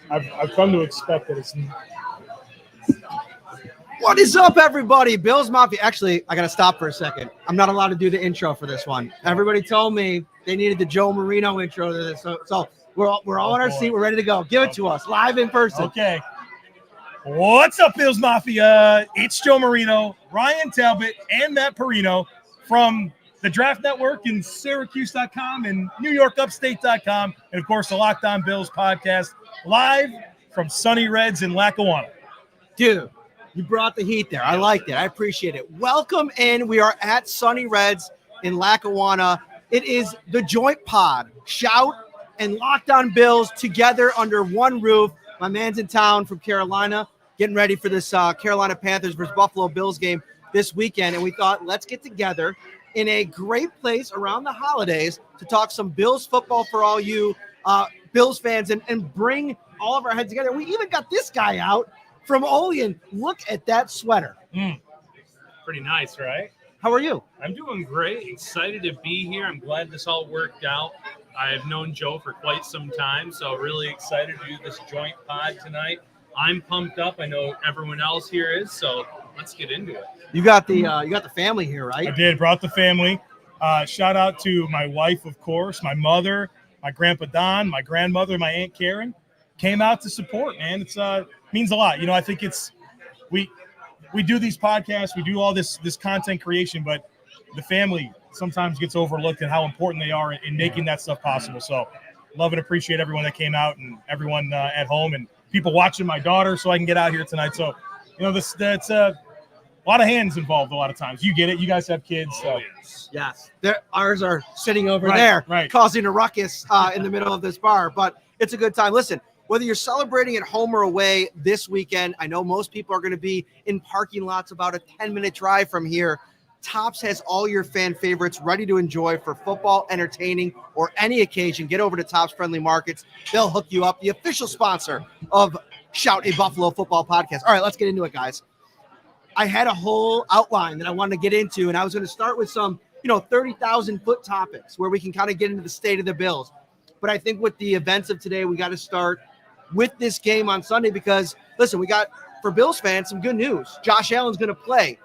I've come to expect that it's. What is up, everybody? Bills Mafia. Actually, I got to stop for a second. I'm not allowed to do the intro for this one. Everybody told me they needed the Joe Marino intro to this. So we're all in our seat. We're ready to go. Give it to us live in person. Okay. What's up, Bills Mafia? It's Joe Marino, Ryan Talbot, and Matt Perino from the Draft Network and Syracuse.com and NewYorkUpstate.com. And, of course, the Locked On Bills podcast live from sunny Reds in Lackawanna. Dude, you brought the heat there. I liked it. I appreciate it. Welcome in. We are at Sunny Reds in Lackawanna. It is the Joint Pod. Shout and Locked On Bills together under one roof. My man's in town from Carolina, getting ready for this Carolina Panthers versus Buffalo Bills game this weekend. And we thought, let's get together in a great place around the holidays to talk some Bills football for all you Bills fans and bring all of our heads together. We even got this guy out from Olean. Look at that sweater. Pretty nice, right? How are you? I'm doing great. Excited to be here. I'm glad this all worked out. I've known Joe for quite some time, so really excited to do this joint pod tonight. I'm pumped up. I know everyone else here is, so let's get into it. You got the family here, right? I did. Brought the family. Shout out to my wife, of course, my mother, my grandpa Don, my grandmother, my Aunt Karen. Came out to support, man. It's means a lot. I think it's we do these podcasts, we do all this content creation, but the family sometimes gets overlooked and how important they are in making that stuff possible. So love and appreciate everyone that came out and everyone at home and people watching my daughter so I can get out here tonight. So, that's a lot of hands involved a lot of times. You get it. You guys have kids. So. Yes. Ours are sitting over there causing a ruckus in the middle of this bar, but it's a good time. Listen, whether you're celebrating at home or away this weekend, I know most people are going to be in parking lots about a 10-minute drive from here. Tops has all your fan favorites ready to enjoy for football, entertaining, or any occasion. Get over to Tops Friendly Markets. They'll hook you up. The official sponsor of Shout a Buffalo Football Podcast. All right, let's get into it, guys. I had a whole outline that I wanted to get into, and I was going to start with some, 30,000-foot topics where we can kind of get into the state of the Bills. But I think with the events of today, we got to start with this game on Sunday because, listen, we got, for Bills fans, some good news. Josh Allen's going to play.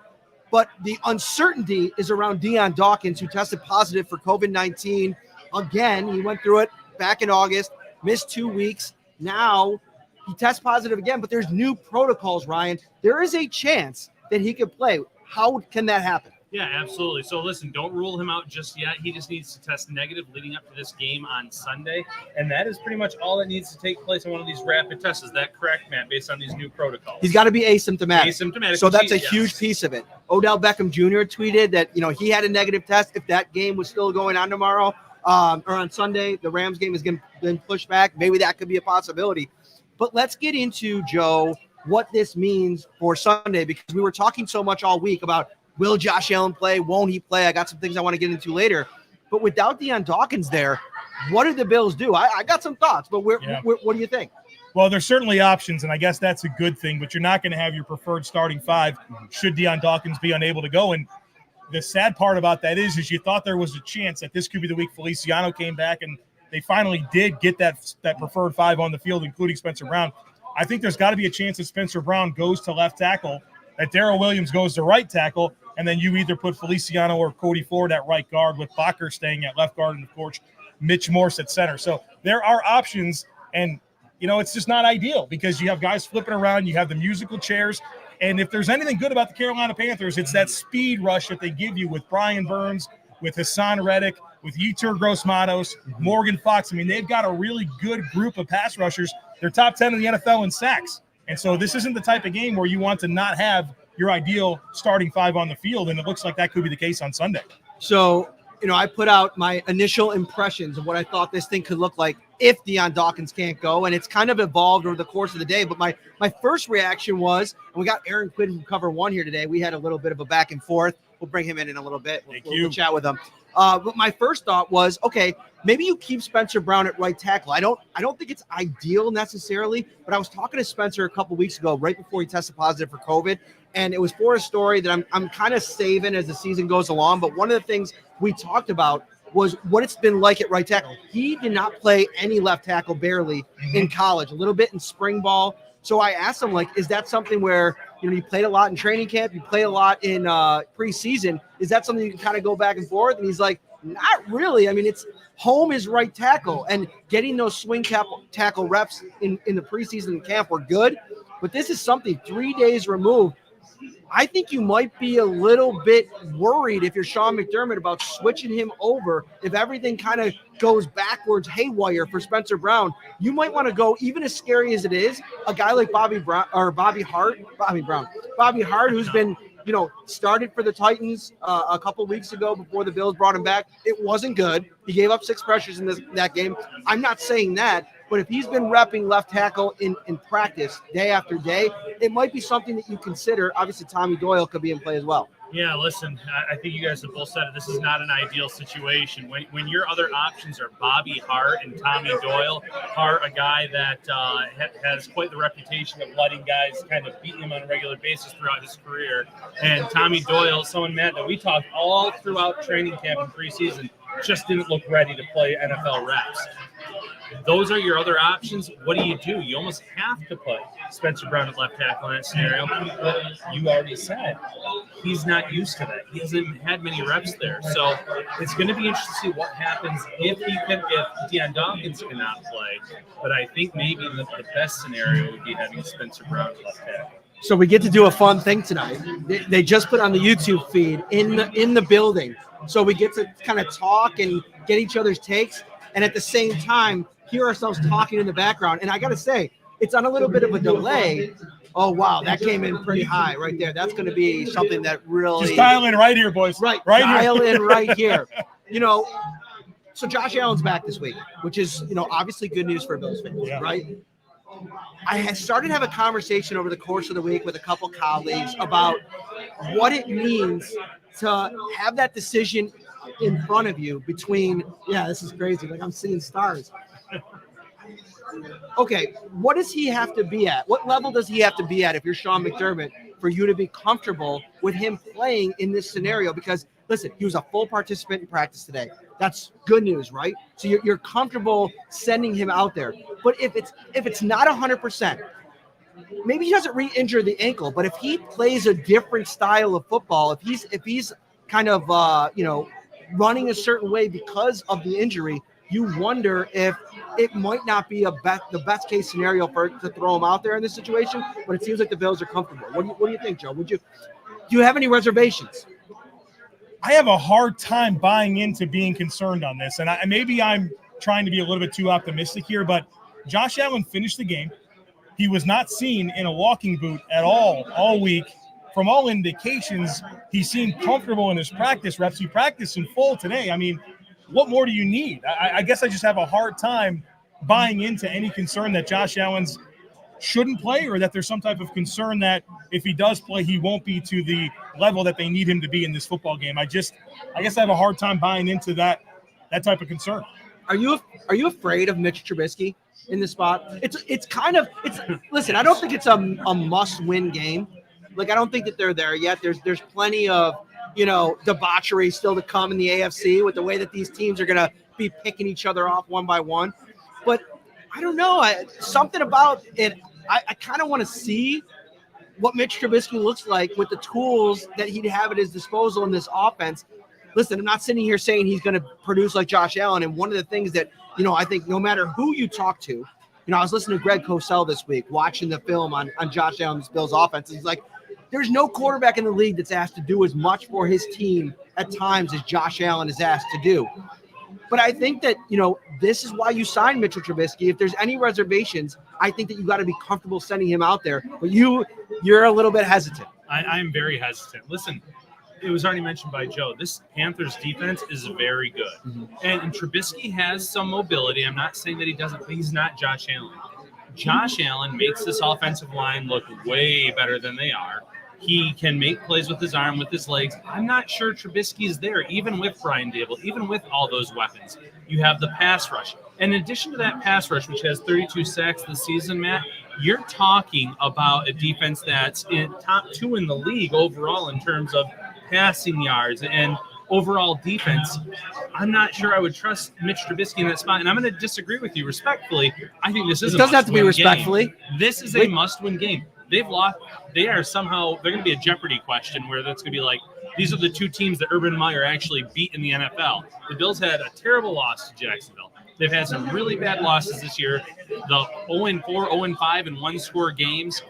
But the uncertainty is around Dion Dawkins, who tested positive for COVID-19 again. He went through it back in August, missed 2 weeks. Now he tests positive again, but there's new protocols, Ryan. There is a chance that he could play. How can that happen? Yeah, absolutely. So listen, don't rule him out just yet. He just needs to test negative leading up to this game on Sunday. And that is pretty much all that needs to take place in one of these rapid tests. Is that correct, Matt, based on these new protocols? He's got to be asymptomatic. Asymptomatic. So that's a huge piece of it. Odell Beckham Jr. tweeted that, he had a negative test. If that game was still going on tomorrow or on Sunday, the Rams game has been pushed back. Maybe that could be a possibility. But let's get into, Joe, what this means for Sunday, because we were talking so much all week about will Josh Allen play? Won't he play? I got some things I want to get into later. But without Dion Dawkins there, what did the Bills do? I got some thoughts, but what do you think? Well, there's certainly options, and I guess that's a good thing, but you're not going to have your preferred starting five should Dion Dawkins be unable to go. And the sad part about that is you thought there was a chance that this could be the week Feliciano came back, and they finally did get that preferred five on the field, including Spencer Brown. I think there's got to be a chance that Spencer Brown goes to left tackle, that Darrell Williams goes to right tackle, and then you either put Feliciano or Cody Ford at right guard with Bakker staying at left guard and, of course, Mitch Morse at center. So there are options, and, it's just not ideal because you have guys flipping around. You have the musical chairs. And if there's anything good about the Carolina Panthers, it's that speed rush that they give you with Brian Burns, with Hassan Reddick, with Yetur Gross-Matos, Morgan Fox. I mean, they've got a really good group of pass rushers. They're top 10 in the NFL in sacks. And so this isn't the type of game where you want to not have your ideal starting five on the field, and it looks like that could be the case on Sunday. So, I put out my initial impressions of what I thought this thing could look like if Dion Dawkins can't go, and it's kind of evolved over the course of the day. But my first reaction was, and we got Aaron Quinn from Cover One here today. We had a little bit of a back and forth. We'll bring him in a little bit. We'll chat with him. But my first thought was, okay, maybe you keep Spencer Brown at right tackle. I don't think it's ideal necessarily, but I was talking to Spencer a couple weeks ago, right before he tested positive for COVID, and it was for a story that I'm kind of saving as the season goes along. But one of the things we talked about was what it's been like at right tackle. He did not play any left tackle barely in college, a little bit in spring ball. So I asked him, like, is that something where, you played a lot in training camp, you played a lot in preseason. Is that something you can kind of go back and forth? And he's like, not really. I mean, it's home is right tackle, and getting those swing tackle reps in the preseason camp were good. But this is something 3 days removed. I think you might be a little bit worried if you're Sean McDermott about switching him over. If everything kind of goes backwards haywire for Spencer Brown, you might want to go, even as scary as it is, a guy like Bobby Hart, who's been, started for the Titans a couple weeks ago before the Bills brought him back. It wasn't good. He gave up 6 pressures in that game. I'm not saying that. But if he's been repping left tackle in practice day after day, it might be something that you consider. Obviously, Tommy Doyle could be in play as well. Yeah, listen, I think you guys have both said it. This is not an ideal situation. When your other options are Bobby Hart and Tommy Doyle, Hart, a guy that has quite the reputation of letting guys kind of beat him on a regular basis throughout his career, and Tommy Doyle, someone, Matt, that we talked all throughout training camp and preseason, just didn't look ready to play NFL reps. Those are your other options. What do? You almost have to put Spencer Brown at left tackle in that scenario. But you already said he's not used to that. He hasn't had many reps there. So it's going to be interesting to see what happens if Dion Dawkins cannot play. But I think maybe the best scenario would be having Spencer Brown at left tackle. So we get to do a fun thing tonight. They just put on the YouTube feed in the building. So we get to kind of talk and get each other's takes. And at the same time, hear ourselves talking in the background. And I got to say, it's on a little bit of a delay. Oh, wow, that came in pretty high right there. That's going to be something that really – just dial in right here, boys. Right dial in right here. So Josh Allen's back this week, which is, obviously good news for Bills fans, right? I had started to have a conversation over the course of the week with a couple colleagues about what it means to have that decision in front of you between, this is crazy. Like, I'm seeing stars. Okay, what does he have to be at? What level does he have to be at if you're Sean McDermott for you to be comfortable with him playing in this scenario? Because, listen, he was a full participant in practice today. That's good news, right? So you're comfortable sending him out there. But if it's not 100%, maybe he doesn't re-injure the ankle, but if he plays a different style of football, if he's kind of running a certain way because of the injury, you wonder if it might not be the best case scenario to throw him out there in this situation. But it seems like the Bills are comfortable. What do you think, Joe? Do you have any reservations? I have a hard time buying into being concerned on this, and maybe I'm trying to be a little bit too optimistic here. But Josh Allen finished the game. He was not seen in a walking boot at all week. From all indications, he seemed comfortable in his practice reps. He practiced in full today. I mean, what more do you need? I guess I just have a hard time buying into any concern that Josh Allen's shouldn't play, or that there's some type of concern that if he does play, he won't be to the level that they need him to be in this football game. I guess I have a hard time buying into that type of concern. Are you afraid of Mitch Trubisky in this spot? Listen, I don't think it's a must-win game. Like, I don't think that they're there yet. There's plenty of, debauchery still to come in the AFC with the way that these teams are going to be picking each other off one by one. But I don't know. Something about it, I kind of want to see what Mitch Trubisky looks like with the tools that he'd have at his disposal in this offense. Listen, I'm not sitting here saying he's going to produce like Josh Allen. And one of the things that, I think no matter who you talk to, I was listening to Greg Cosell this week, watching the film on Josh Allen's Bills offense. He's like, there's no quarterback in the league that's asked to do as much for his team at times as Josh Allen is asked to do. But I think that, this is why you signed Mitchell Trubisky. If there's any reservations, I think that you got to be comfortable sending him out there. But you're a little bit hesitant. I'm very hesitant. Listen, it was already mentioned by Joe. This Panthers defense is very good. Mm-hmm. And Trubisky has some mobility. I'm not saying that he doesn't, but he's not Josh Allen. Josh Allen makes this offensive line look way better than they are. He can make plays with his arm, with his legs. I'm not sure Trubisky is there, even with Brian Dable, even with all those weapons. You have the pass rush. And in addition to that pass rush, which has 32 sacks this season, Matt, you're talking about a defense that's in top 2 in the league overall in terms of passing yards and overall defense, I'm not sure I would trust Mitch Trubisky in that spot. And I'm going to disagree with you respectfully. I think this is it doesn't have to be respectfully. Game. This is a must-win game. They've lost. They're going to be a Jeopardy question where that's going to be like, these are the two teams that Urban Meyer actually beat in the NFL. The Bills had a terrible loss to Jacksonville. They've had some really bad losses this year. The 0-4, 0-5, and one-score games.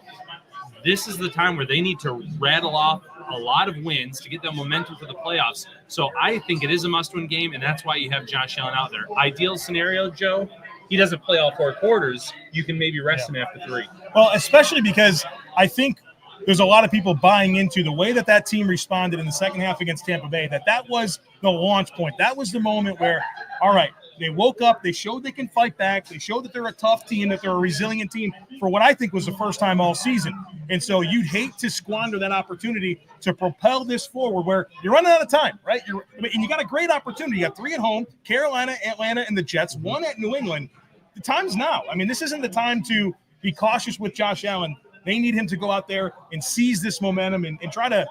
This is the time where they need to rattle off a lot of wins to get that momentum for the playoffs. So I think it is a must-win game, and that's why you have Josh Allen out there. Ideal scenario, Joe, he doesn't play all 4 quarters. You can maybe rest him after 3. Well, especially because I think there's a lot of people buying into the way that team responded in the second half against Tampa Bay, that was the launch point. That was the moment where, all right, they woke up, they showed they can fight back, they showed that they're a tough team, that they're a resilient team for what I think was the first time all season. And so you'd hate to squander that opportunity to propel this forward where you're running out of time, right? And you got a great opportunity. You got 3 at home, Carolina, Atlanta, and the Jets, 1 at New England. The time's now. I mean, this isn't the time to be cautious with Josh Allen. They need him to go out there and seize this momentum and try to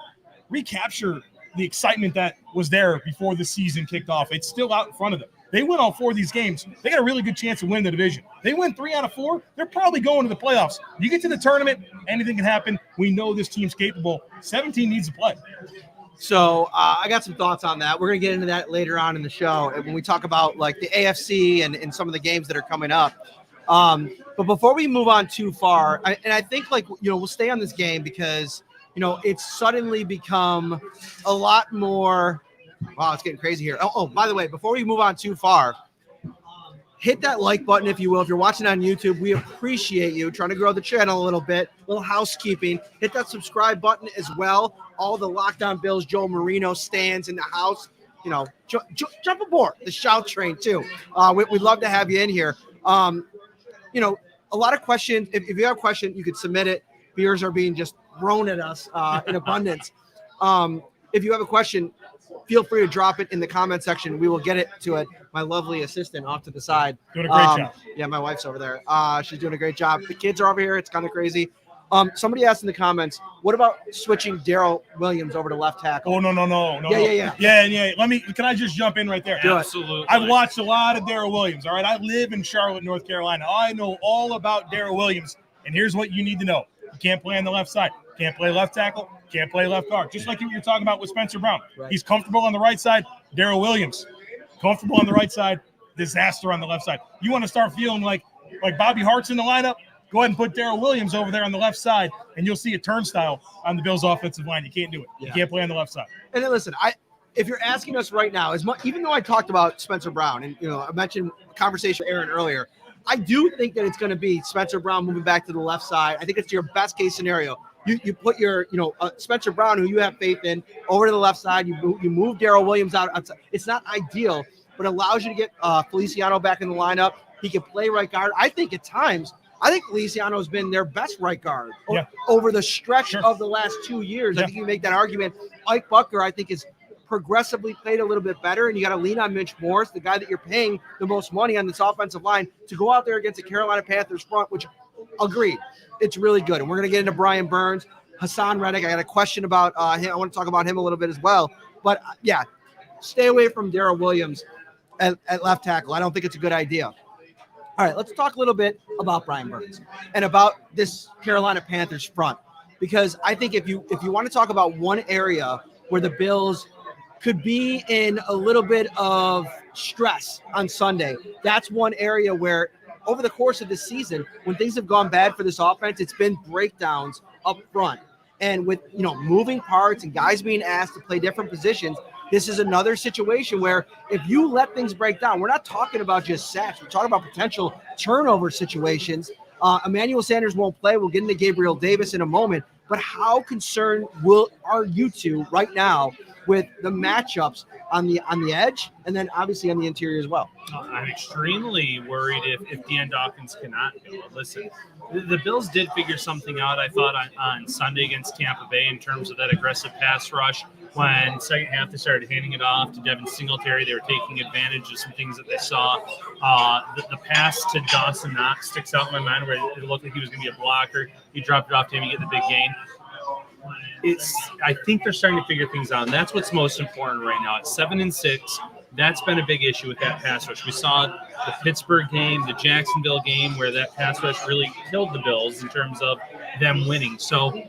recapture the excitement that was there before the season kicked off. It's still out in front of them. They win all 4 of these games, they got a really good chance to win the division. They win 3 out of 4, they're probably going to the playoffs. You get to the tournament, anything can happen. We know this team's capable. 17 needs to play. So I got some thoughts on that. We're going to get into that later on in the show when we talk about like the AFC and some of the games that are coming up. But before we move on too far, I think we'll stay on this game because, it's suddenly become a lot more. Wow, it's getting crazy here. Oh, by the way, before we move on too far, hit that like button, if you will. If you're watching on YouTube, we appreciate you trying to grow the channel a little bit. Little housekeeping. Hit that subscribe button as well. All the Locked On Bills, Joe Marino stands in the house. Jump aboard the shout train too. We'd love to have you in here. A lot of questions. If you have a question, you could submit it. Beers are being just thrown at us in abundance. If you have a question, feel free to drop it in the comment section. We will get it to it. My lovely assistant off to the side. Doing a great job. Yeah, my wife's over there. She's doing a great job. The kids are over here. It's kind of crazy. Somebody asked in the comments, what about switching Daryl Williams over to left tackle? Oh, no. Yeah. Can I just jump in right there? Absolutely. I've watched a lot of Daryl Williams, all right? I live in Charlotte, North Carolina. I know all about Daryl Williams, and here's what you need to know. You can't play on the left side. Can't play left tackle. Can't play left guard. Just like you're talking about with Spencer Brown. Right. He's comfortable on the right side. Daryl Williams, comfortable on the right side. Disaster on the left side. You want to start feeling like Bobby Hart's in the lineup? Go ahead and put Daryl Williams over there on the left side, and you'll see a turnstile on the Bills' offensive line. You can't do it. Yeah. You can't play on the left side. And then listen, if you're asking us right now, even though I talked about Spencer Brown and I mentioned conversation with Aaron earlier, I do think that it's going to be Spencer Brown moving back to the left side. I think it's your best case scenario. You put your Spencer Brown, who you have faith in, over to the left side. You move Daryl Williams out. It's not ideal, but allows you to get Feliciano back in the lineup. He can play right guard. I think at times, Feliciano has been their best right guard over the stretch of the last 2 years. I think you make that argument. Ike Bucker, I think, is progressively played a little bit better, and you got to lean on Mitch Morse, the guy that you're paying the most money on this offensive line, to go out there against the Carolina Panthers front, which, agreed, it's really good. And we're going to get into Brian Burns, Hassan Reddick. I got a question about him. I want to talk about him a little bit as well. But, stay away from Daryl Williams at left tackle. I don't think it's a good idea. All right, let's talk a little bit about Brian Burns and about this Carolina Panthers front, because I think if you want to talk about one area where the Bills could be in a little bit of stress on Sunday, that's one area where over the course of this season, when things have gone bad for this offense, it's been breakdowns up front. And with moving parts and guys being asked to play different positions, this is another situation where if you let things break down, we're not talking about just sacks. We're talking about potential turnover situations. Emmanuel Sanders won't play. We'll get into Gabriel Davis in a moment. But how concerned are you two right now with the matchups on the edge and then obviously on the interior as well? I'm extremely worried if Dion Dawkins cannot go. Listen, the Bills did figure something out, I thought, on Sunday against Tampa Bay in terms of that aggressive pass rush. When second half they started handing it off to Devin Singletary, they were taking advantage of some things that they saw. The pass to Dawson Knox sticks out in my mind where it looked like he was going to be a blocker. He dropped it off to him, you get the big gain. I think they're starting to figure things out, and that's what's most important right now. At 7-6, that's been a big issue with that pass rush. We saw the Pittsburgh game, the Jacksonville game, where that pass rush really killed the Bills in terms of them winning. So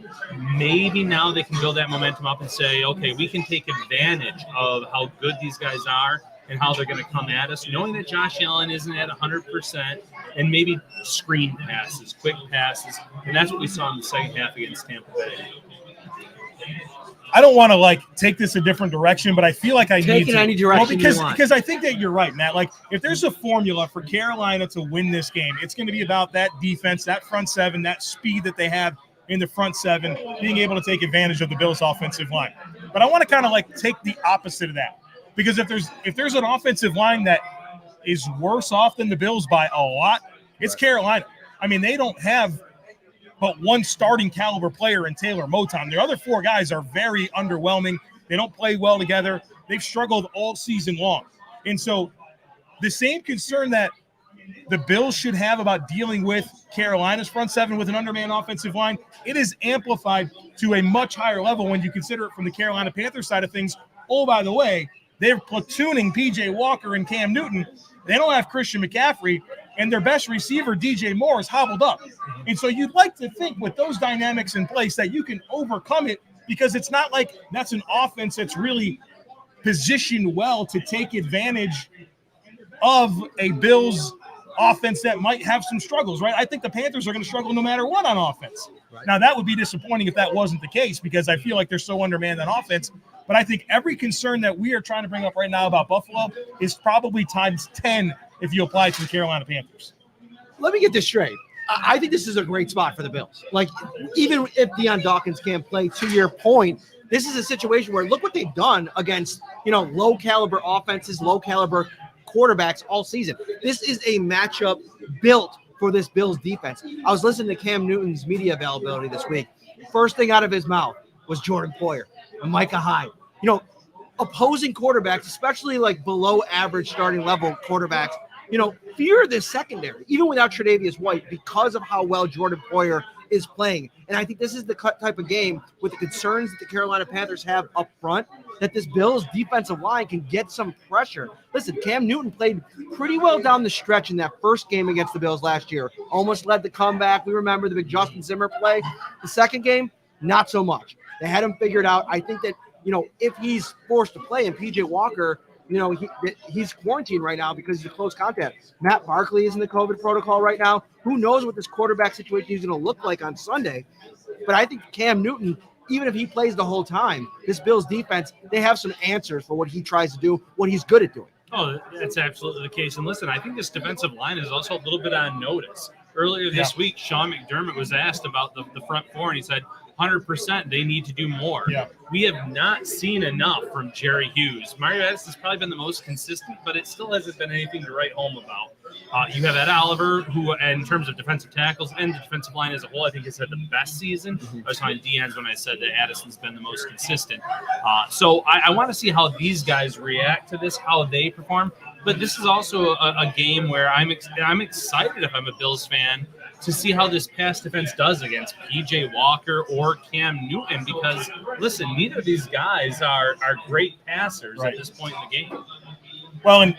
maybe now they can build that momentum up and say, okay, we can take advantage of how good these guys are and how they're going to come at us, knowing that Josh Allen isn't at 100%, and maybe screen passes, quick passes. And that's what we saw in the second half against Tampa Bay. I don't want to take this a different direction, but I feel like I need to. Take it any direction you want. Because I think that you're right, Matt. If there's a formula for Carolina to win this game, it's going to be about that defense, that front seven, that speed that they have in the front seven, being able to take advantage of the Bills' offensive line. But I want to kind of take the opposite of that, because if there's an offensive line that is worse off than the Bills by a lot, it's Carolina. I mean, they don't have but one starting caliber player in Taylor Moton. The other four guys are very underwhelming. They don't play well together. They've struggled all season long. And so the same concern that the Bills should have about dealing with Carolina's front seven with an undermanned offensive line, it is amplified to a much higher level when you consider it from the Carolina Panthers side of things. Oh, by the way, they're platooning P.J. Walker and Cam Newton. They don't have Christian McCaffrey, and their best receiver, DJ Moore, is hobbled up. And so you'd like to think with those dynamics in place that you can overcome it, because it's not like that's an offense that's really positioned well to take advantage of a Bills offense that might have some struggles, right? I think the Panthers are going to struggle no matter what on offense. Right. Now, that would be disappointing if that wasn't the case, because I feel like they're so undermanned on offense. But I think every concern that we are trying to bring up right now about Buffalo is probably times 10 if you apply it to the Carolina Panthers. Let me get this straight. I think this is a great spot for the Bills. Even if Dion Dawkins can't play, to your point, this is a situation where look what they've done against, low caliber offenses, low caliber quarterbacks all season. This is a matchup built for this Bills defense. I was listening to Cam Newton's media availability this week. First thing out of his mouth was Jordan Poyer and Micah Hyde. Opposing quarterbacks, especially below average starting level quarterbacks, fear this secondary, even without Tre'Davious White, because of how well Jordan Poyer is playing. And I think this is the type of game with the concerns that the Carolina Panthers have up front, that this Bills defensive line can get some pressure. Listen, Cam Newton played pretty well down the stretch in that first game against the Bills last year. Almost led the comeback. We remember the big Justin Zimmer play. The second game, not so much. They had him figured out. I think that, if he's forced to play, and P.J. Walker, he's quarantined right now because he's a close contact. Matt Barkley is in the COVID protocol right now. Who knows what this quarterback situation is going to look like on Sunday? But I think Cam Newton, even if he plays the whole time, this Bills defense, they have some answers for what he tries to do, what he's good at doing. Oh, that's absolutely the case. And listen, I think this defensive line is also a little bit on notice. Earlier this week, Sean McDermott was asked about the front four, and he said 100% they need to do more. Yeah. We have not seen enough from Jerry Hughes. Mario Addis has probably been the most consistent, but it still hasn't been anything to write home about. You have Ed Oliver, who, in terms of defensive tackles and the defensive line as a whole, I think has had the best season. I was talking Dion's when I said that Addison's been the most consistent. So I want to see how these guys react to this, how they perform. But this is also a game where I'm excited, if I'm a Bills fan, to see how this pass defense does against P.J. Walker or Cam Newton, because, listen, neither of these guys are great passers at this point in the game. Well, and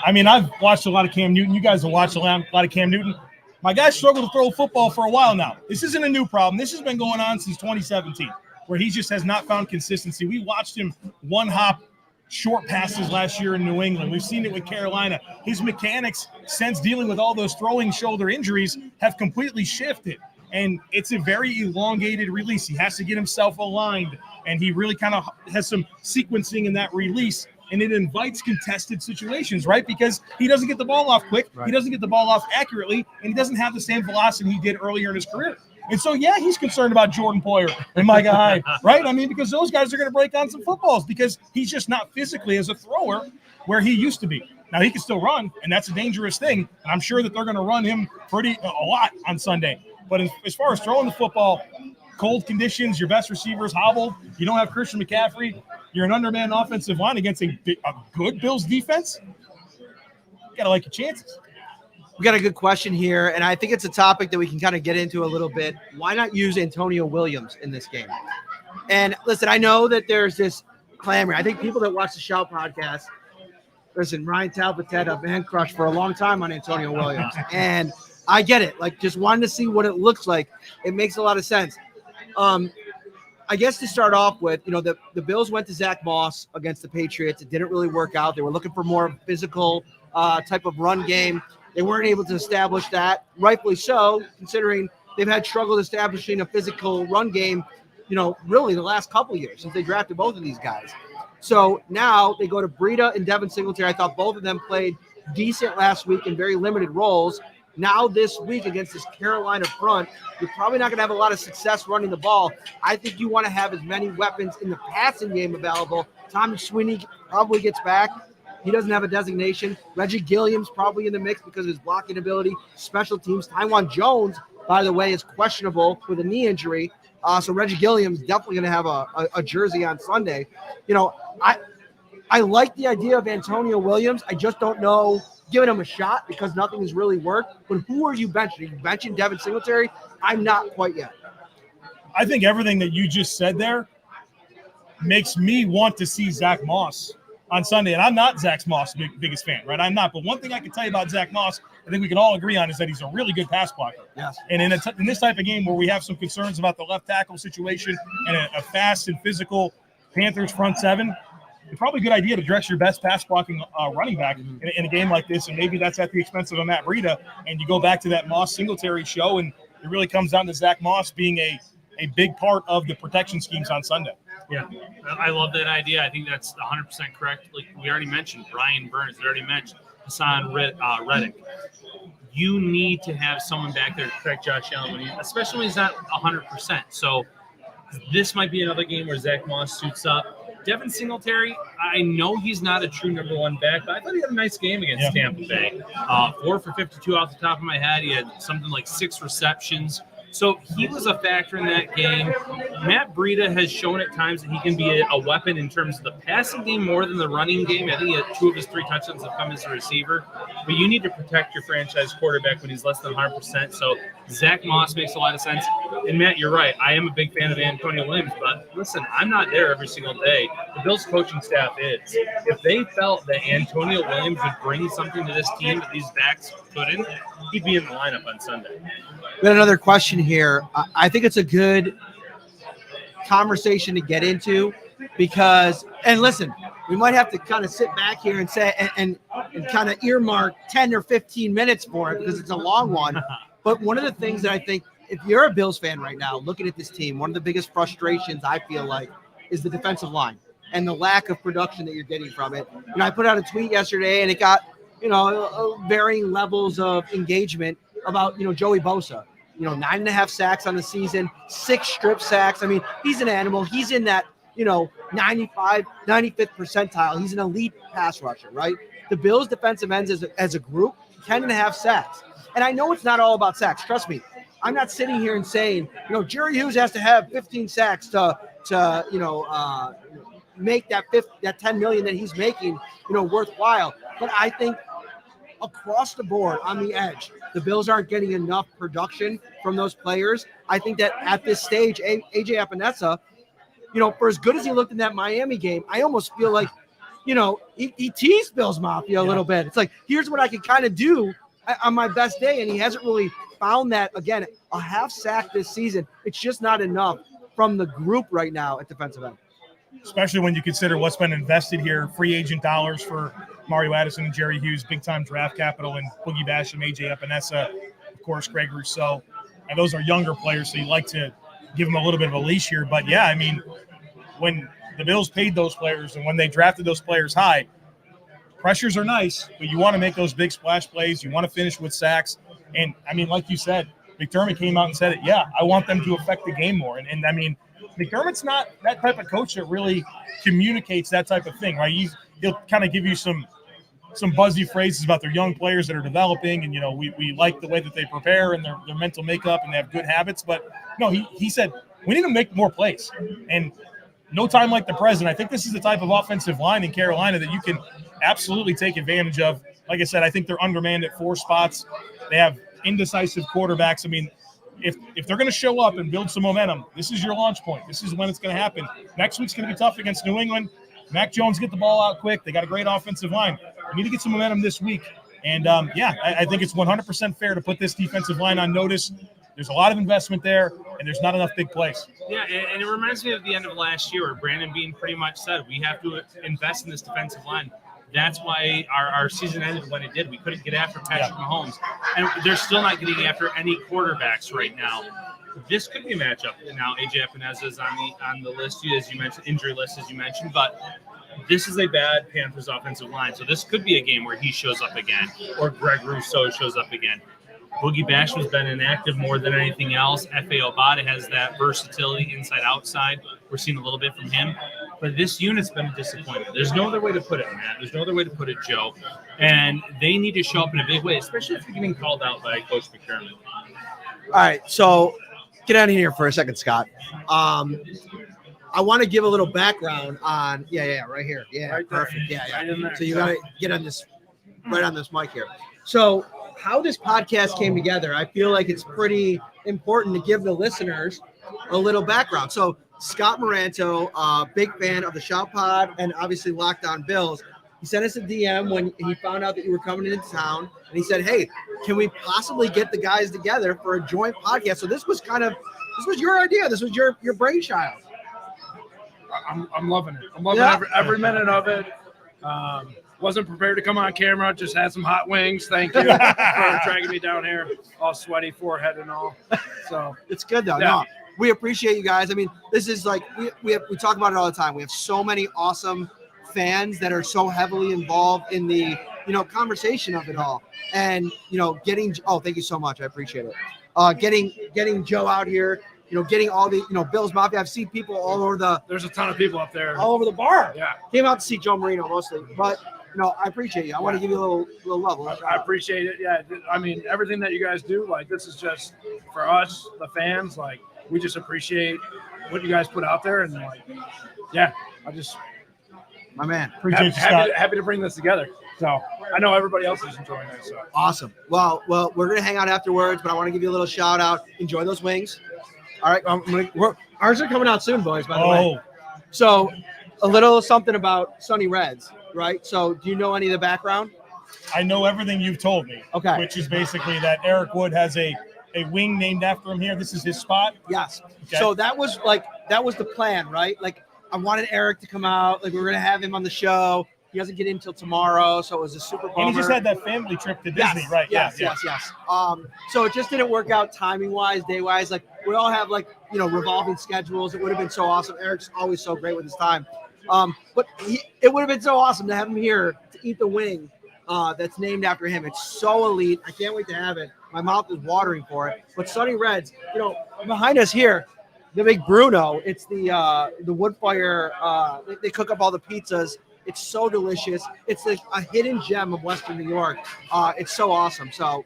I mean, I've watched a lot of Cam Newton. You guys have watched a lot of Cam Newton. My guys struggle to throw football for a while now. This isn't a new problem. This has been going on since 2017, where he just has not found consistency. We watched him one-hop short passes last year in New England. We've seen it with Carolina. His mechanics, since dealing with all those throwing shoulder injuries, have completely shifted. And it's a very elongated release. He has to get himself aligned, and he really kind of has some sequencing in that release, and it invites contested situations, right? Because he doesn't get the ball off quick, he doesn't get the ball off accurately, and he doesn't have the same velocity he did earlier in his career. And so, yeah, he's concerned about Jordan Poyer and Micah Hyde, right? I mean, because those guys are going to break on some footballs because he's just not physically as a thrower where he used to be. Now, he can still run, and that's a dangerous thing. And I'm sure that they're going to run him a lot on Sunday. But as far as throwing the football, cold conditions, your best receivers hobbled, you don't have Christian McCaffrey, you're an undermanned offensive line against a good Bills defense, you got to like your chances. We got a good question here, and I think it's a topic that we can kind of get into a little bit. Why not use Antonio Williams in this game? And listen, I know that there's this clamor. I think people that watch the Shout podcast, listen, Ryan Talbot had a man crush for a long time on Antonio Williams. And I get it. Like, just wanting to see what it looks like. It makes a lot of sense. I guess to start off with, the Bills went to Zach Moss against the Patriots. It didn't really work out. They were looking for more physical type of run game. They weren't able to establish that, rightfully so, considering they've had trouble establishing a physical run game, really the last couple of years since they drafted both of these guys. So now they go to Breida and Devin Singletary. I thought both of them played decent last week in very limited roles. Now this week against this Carolina front, you're probably not going to have a lot of success running the ball. I think you want to have as many weapons in the passing game available. Tommy Sweeney probably gets back. He doesn't have a designation. Reggie Gilliam's probably in the mix because of his blocking ability, special teams. Tywan Jones, by the way, is questionable with a knee injury. So Reggie Gilliam's definitely going to have a jersey on Sunday. I like the idea of Antonio Williams. I just don't know giving him a shot because nothing has really worked. But who are you benching? Are you benching Devin Singletary? I'm not quite yet. I think everything that you just said there makes me want to see Zach Moss on Sunday. And I'm not Zach Moss' biggest fan, right? I'm not. But one thing I can tell you about Zach Moss, I think we can all agree on, is that he's a really good pass blocker. Yes. And in this type of game where we have some concerns about the left tackle situation and a fast and physical Panthers front seven, it's probably a good idea to dress your best pass blocking running back in a game like this. And maybe that's at the expense of a Matt Breida. And you go back to that Moss Singletary show, and it really comes down to Zach Moss being a big part of the protection schemes on Sunday. Yeah, I love that idea. I think that's 100% correct. Like we already mentioned, Brian Burns. We already mentioned Hassan Reddick. You need to have someone back there to protect Josh Allen, especially when he's not 100%. So this might be another game where Zach Moss suits up. Devin Singletary, I know he's not a true number one back, but I thought he had a nice game against Tampa Bay. 4 for 52 off the top of my head. He had something like 6 receptions. So he was a factor in that game. Matt Breida has shown at times that he can be a weapon in terms of the passing game more than the running game. I think he had 2 of his 3 touchdowns have come as a receiver. But you need to protect your franchise quarterback when he's less than 100%. So Zach Moss makes a lot of sense. And Matt, you're right. I am a big fan of Antonio Williams. But listen, I'm not there every single day. The Bills coaching staff is. If they felt that Antonio Williams would bring something to this team that these backs couldn't, he'd be in the lineup on Sunday. We got another question here. I think it's a good conversation to get into because, and listen, we might have to kind of sit back here and say and kind of earmark 10 or 15 minutes for it because it's a long one. But one of the things that I think, if you're a Bills fan right now looking at this team, one of the biggest frustrations I feel like is the defensive line and the lack of production that you're getting from it. I put out a tweet yesterday and it got, varying levels of engagement about, Joey Bosa, 9.5 sacks on the season, 6 strip sacks. I mean, he's an animal. He's in that, 95th percentile. He's an elite pass rusher, right? The Bills defensive ends as a group, 10.5 sacks. And I know it's not all about sacks. Trust me. I'm not sitting here and saying, Jerry Hughes has to have 15 sacks to make that $10 million that he's making, worthwhile. But I think across the board on the edge, the Bills aren't getting enough production from those players. I think that at this stage, AJ Epinesa, for as good as he looked in that Miami game, I almost feel like, he teased Bills Mafia a little bit. It's like, here's what I can kind of do on my best day. And he hasn't really found that, again, a half sack this season. It's just not enough from the group right now at defensive end. Especially when you consider what's been invested here, free agent dollars for Mario Addison and Jerry Hughes, big-time draft capital, and Boogie Basham, AJ Epinesa, of course, Greg Rousseau. And those are younger players, so you like to give them a little bit of a leash here. But, yeah, I mean, when the Bills paid those players and when they drafted those players high, pressures are nice, but you want to make those big splash plays. You want to finish with sacks. And, I mean, like you said, McDermott came out and said it, I want them to affect the game more. And I mean, McDermott's not that type of coach that really communicates that type of thing, right? He'll kind of give you some buzzy phrases about their young players that are developing, and we like the way that they prepare and their mental makeup and they have good habits. But no, he said we need to make more plays, and no time like the present. I think this is the type of offensive line in Carolina that you can absolutely take advantage of like I said, I think they're undermanned at 4 spots. They have indecisive quarterbacks. I mean, if they're going to show up and build some momentum, this is your launch point. This is when it's going to happen. Next week's going to be tough against New England. Mac Jones get the ball out quick. They got a great offensive line. We need to get some momentum this week. And, I think it's 100% fair to put this defensive line on notice. There's a lot of investment there, and there's not enough big plays. Yeah, and it reminds me of the end of last year where Brandon Beane pretty much said we have to invest in this defensive line. That's why our season ended when it did. We couldn't get after Patrick Mahomes. And they're still not getting after any quarterbacks right now. This could be a matchup. Now, A.J. Epineza is on the list, as you mentioned, injury list, as you mentioned. But this is a bad Panthers offensive line. So this could be a game where he shows up again or Greg Rousseau shows up again. Boogie Bashman's been inactive more than anything else. F.A. Obata has that versatility inside-outside. We're seeing a little bit from him. But this unit's been a disappointment. There's no other way to put it, Matt. There's no other way to put it, Joe. And they need to show up in a big way, especially if you're getting called out by Coach McDermott. All right, so get out of here for a second, Scott. I want to give a little background on – right here. Yeah, right perfect. Yeah. Right in there. So you got to get on this – right on this mic here. So – how this podcast came together, I feel like it's pretty important to give the listeners a little background. So Scott Moranto, big fan of the Shout Pod and obviously Locked On Bills. He sent us a DM when he found out that you were coming into town, and he said, "Hey, can we possibly get the guys together for a joint podcast?" So this was your idea. This was your brainchild. I'm loving it. I'm loving every minute of it. Wasn't prepared to come on camera. Just had some hot wings. Thank you for dragging me down here, all sweaty, forehead and all. So it's good though. Yeah. No, we appreciate you guys. I mean, this is like we talk about it all the time. We have so many awesome fans that are so heavily involved in the conversation of it all, and getting. Oh, thank you so much. I appreciate it. Getting Joe out here. Getting all the Bills Mafia. I've seen people all over There's a ton of people up there. All over the bar. Yeah. Came out to see Joe Marino mostly, but. I appreciate you. I want to give you a little love. I appreciate it. Yeah. I mean, everything that you guys do, like, this is just for us, the fans. Like, we just appreciate what you guys put out there. And, like, my man. Appreciate you, Scott. Happy to bring this together. So I know everybody else is enjoying it. So awesome. Well, we're going to hang out afterwards, but I want to give you a little shout out. Enjoy those wings. All right. Ours are coming out soon, boys, by the way. So a little something about Sunny Reds. Right. So do you know any of the background? I know everything you've told me. Okay. Which is basically that Eric Wood has a wing named after him here. This is his spot. Yes. Okay. So that was the plan, right? Like I wanted Eric to come out. Like we were going to have him on the show. He doesn't get in until tomorrow. So it was a super bummer. And he just had that family trip to Disney, right? Yes. So it just didn't work out timing wise, day wise. Like we all have revolving schedules. It would have been so awesome. Eric's always so great with his time. But it would have been so awesome to have him here to eat the wing that's named after him. It's so elite. I can't wait to have it. My mouth is watering for it. But Sunny Reds, behind us here, the big Bruno. It's the wood fire. They cook up all the pizzas. It's so delicious. It's like a hidden gem of Western New York. It's so awesome. So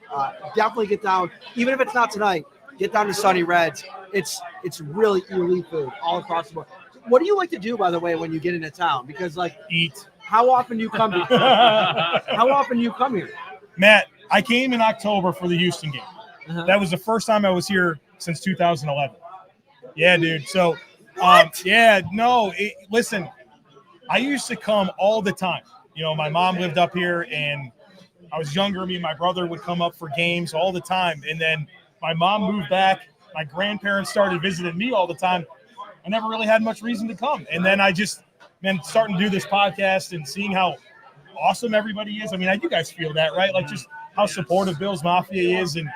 definitely get down. Even if it's not tonight, get down to Sunny Reds. It's really elite food all across the board. What do you like to do, by the way, when you get into town? Because eat. How often do you come here? How often do you come here? Matt, I came in October for the Houston game. Uh-huh. That was the first time I was here since 2011. Yeah, dude. So, listen, I used to come all the time. My mom lived up here, and I was younger. Me and my brother would come up for games all the time. And then my mom moved back. My grandparents started visiting me all the time. I never really had much reason to come. And then starting to do this podcast and seeing how awesome everybody is. I mean, you guys feel that, right? Like just how supportive Bills Mafia is. And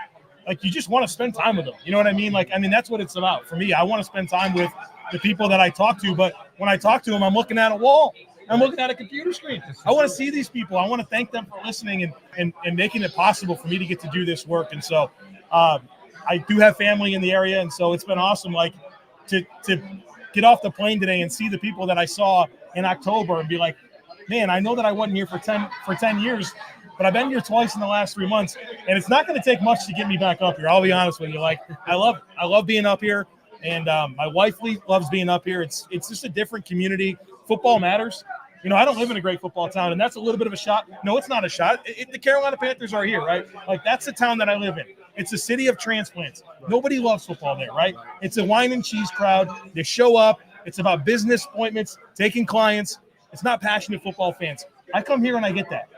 like, you just want to spend time with them. You know what I mean? That's what it's about. For me, I want to spend time with the people that I talk to. But when I talk to them, I'm looking at a wall. I'm looking at a computer screen. I want to see these people. I want to thank them for listening and making it possible for me to get to do this work. And so I do have family in the area. And so it's been awesome. To get off the plane today and see the people that I saw in October and be like, man, I know that I wasn't here for 10 years, but I've been here twice in the last 3 months, and it's not going to take much to get me back up here. I'll be honest with you. I love being up here, and my wife loves being up here. It's just a different community. Football matters, I don't live in a great football town, and that's a little bit of a shot. No, it's not a shot. The Carolina Panthers are here, right? Like, that's the town that I live in. It's a city of transplants. Nobody loves football there, right? It's a wine and cheese crowd. They show up. It's about business appointments, taking clients. It's not passionate football fans. I come here and I get that.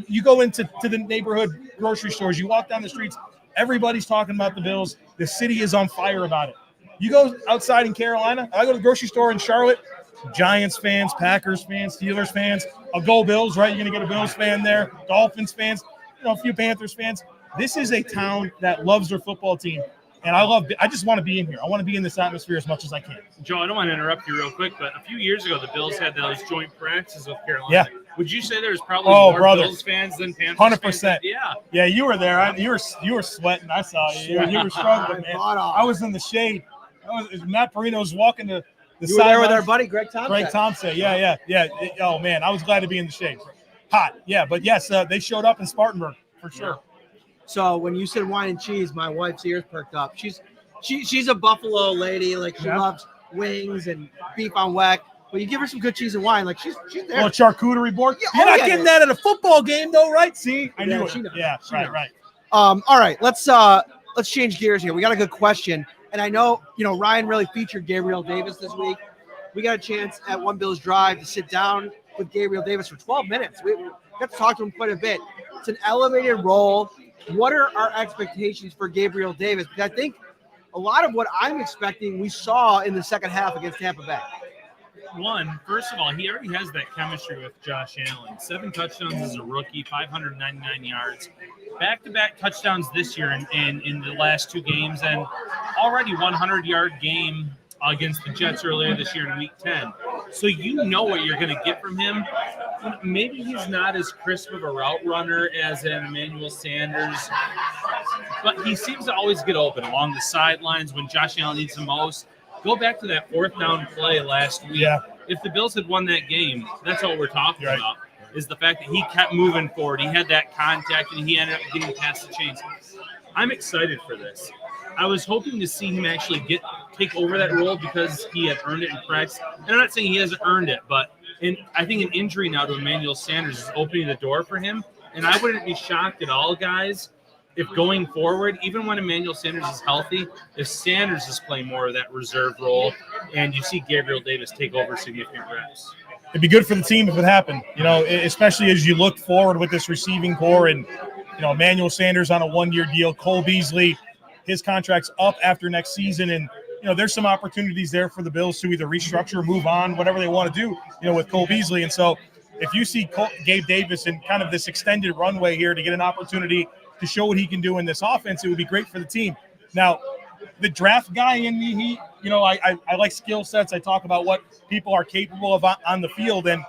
You go into the neighborhood grocery stores. You walk down the streets. Everybody's talking about the Bills. The city is on fire about it. You go outside in Carolina. I go to the grocery store in Charlotte. Giants fans, Packers fans, Steelers fans. I'll go Bills, right? You're going to get a Bills fan there. Dolphins fans, a few Panthers fans. This is a town that loves their football team. And I just want to be in here. I want to be in this atmosphere as much as I can. Joe, I don't want to interrupt you real quick, but a few years ago, the Bills had those joint practices with Carolina. Yeah. Would you say there's probably more Bills fans than Panthers 100%. fans? Yeah. Yeah, you were there. You were sweating. I saw you. You were struggling, man. I was in the shade. Matt Perino was walking the You were there with our buddy, Greg Thompson. Yeah. Oh, man, I was glad to be in the shade. Hot, yeah. But, yes, they showed up in Spartanburg for sure. So when you said wine and cheese, my wife's ears perked up. She's a Buffalo lady. Like, she loves wings and beef on whack. But you give her some good cheese and wine, like she's there. Oh, charcuterie board. Yeah, You're not getting that at a football game, though, right? See, I knew it. She knows. Yeah, She knows. right. All right, let's change gears here. We got a good question, and I know Ryan really featured Gabriel Davis this week. We got a chance at One Bills Drive to sit down with Gabriel Davis for 12 minutes. We got to talk to him quite a bit. It's an elevated role. What are our expectations for Gabriel Davis? Because I think a lot of what I'm expecting we saw in the second half against Tampa Bay. First of all, he already has that chemistry with Josh Allen. 7 touchdowns as a rookie, 599 yards. Back-to-back touchdowns this year in the last 2 games, and already 100-yard game against the Jets earlier this year in Week 10. So you know what you're going to get from him. Maybe he's not as crisp of a route runner as an Emmanuel Sanders, but he seems to always get open along the sidelines when Josh Allen needs the most. Go back to that 4th down play last week. Yeah. If the Bills had won that game, that's all we're talking about, is the fact that he kept moving forward. He had that contact, and he ended up getting past the chains. I'm excited for this. I was hoping to see him actually take over that role because he had earned it in practice. And I'm not saying he hasn't earned it, but I think an injury now to Emmanuel Sanders is opening the door for him. And I wouldn't be shocked at all, guys, if going forward, even when Emmanuel Sanders is healthy, if Sanders is playing more of that reserve role and you see Gabriel Davis take over significant reps. It'd be good for the team if it happened, especially as you look forward with this receiving core and, Emmanuel Sanders on a 1-year deal, Cole Beasley, his contract's up after next season. And, there's some opportunities there for the Bills to either restructure, move on, whatever they want to do, with Cole Beasley. And so if you see Gabe Davis in kind of this extended runway here to get an opportunity to show what he can do in this offense, it would be great for the team. Now, the draft guy in me, I like skill sets. I talk about what people are capable of on the field. And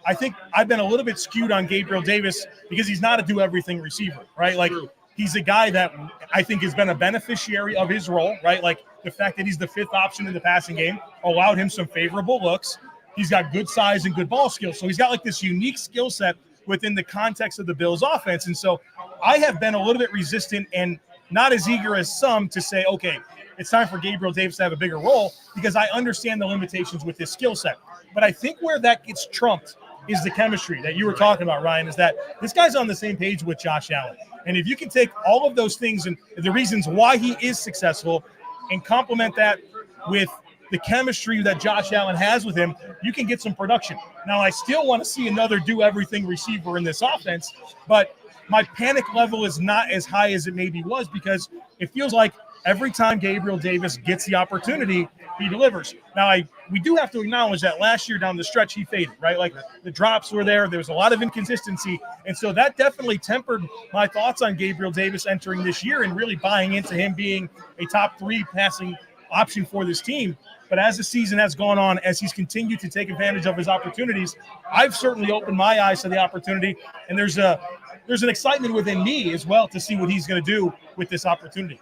I think I've been a little bit skewed on Gabriel Davis because he's not a do-everything receiver, right? Like, he's a guy that I think has been a beneficiary of his role, right? Like, the fact that he's the 5th option in the passing game allowed him some favorable looks. He's got good size and good ball skills. So he's got like this unique skill set within the context of the Bills offense. And so I have been a little bit resistant and not as eager as some to say, okay, it's time for Gabriel Davis to have a bigger role because I understand the limitations with his skill set. But I think where that gets trumped is the chemistry that you were talking about, Ryan, is that this guy's on the same page with Josh Allen. And if you can take all of those things and the reasons why he is successful and complement that with the chemistry that Josh Allen has with him, you can get some production. Now, I still want to see another do-everything receiver in this offense, but my panic level is not as high as it maybe was because it feels like every time Gabriel Davis gets the opportunity, he delivers. Now, we do have to acknowledge that last year down the stretch, he faded, right? Like, the drops were there. There was a lot of inconsistency. And so that definitely tempered my thoughts on Gabriel Davis entering this year and really buying into him being a top 3 passing option for this team. But as the season has gone on, as he's continued to take advantage of his opportunities, I've certainly opened my eyes to the opportunity. And there's an excitement within me as well to see what he's going to do with this opportunity.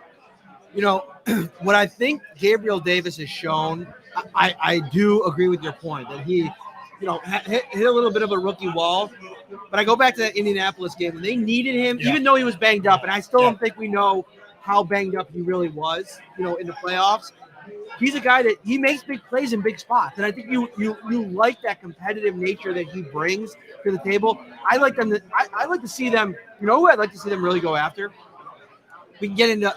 What I think Gabriel Davis has shown, I do agree with your point that he, hit a little bit of a rookie wall. But I go back to that Indianapolis game when they needed him, even though he was banged up. And I still don't think we know how banged up he really was, in the playoffs. he's a guy that he makes big plays in big spots, and I think you like that competitive nature that he brings to the table. I like to see them. You know who I'd like to see them really go after? We can get into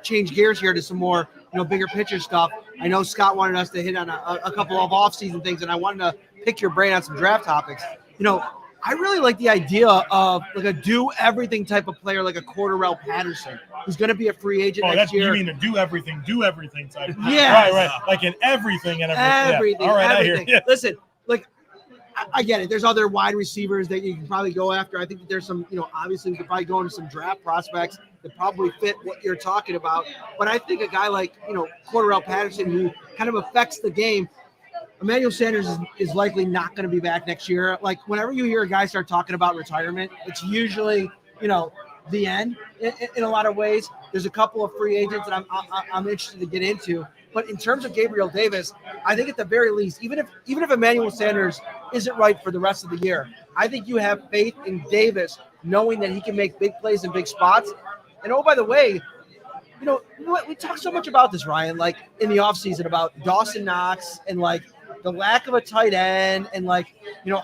change gears here to some more bigger picture stuff. I know Scott wanted us to hit on a couple of off-season things, and I wanted to pick your brain on some draft topics. I really like the idea of like a do everything type of player, like a Cordarrelle Patterson, who's going to be a free agent next year. You mean a do everything type? Yeah, right, like in everything and everything. Yeah. All right, everything. I hear you. Listen, like I get it. There's other wide receivers that you can probably go after. I think that there's some, obviously we could probably go into some draft prospects that probably fit what you're talking about. But I think a guy like Cordarrelle Patterson, who kind of affects the game. Emmanuel Sanders is likely not going to be back next year. Like whenever you hear a guy start talking about retirement, it's usually, the end in a lot of ways. There's a couple of free agents that I'm interested to get into. But in terms of Gabriel Davis, I think at the very least, even if Emmanuel Sanders isn't right for the rest of the year, I think you have faith in Davis, knowing that he can make big plays in big spots. And oh, by the way, we talk so much about this, Ryan, like in the offseason about Dawson Knox and like the lack of a tight end and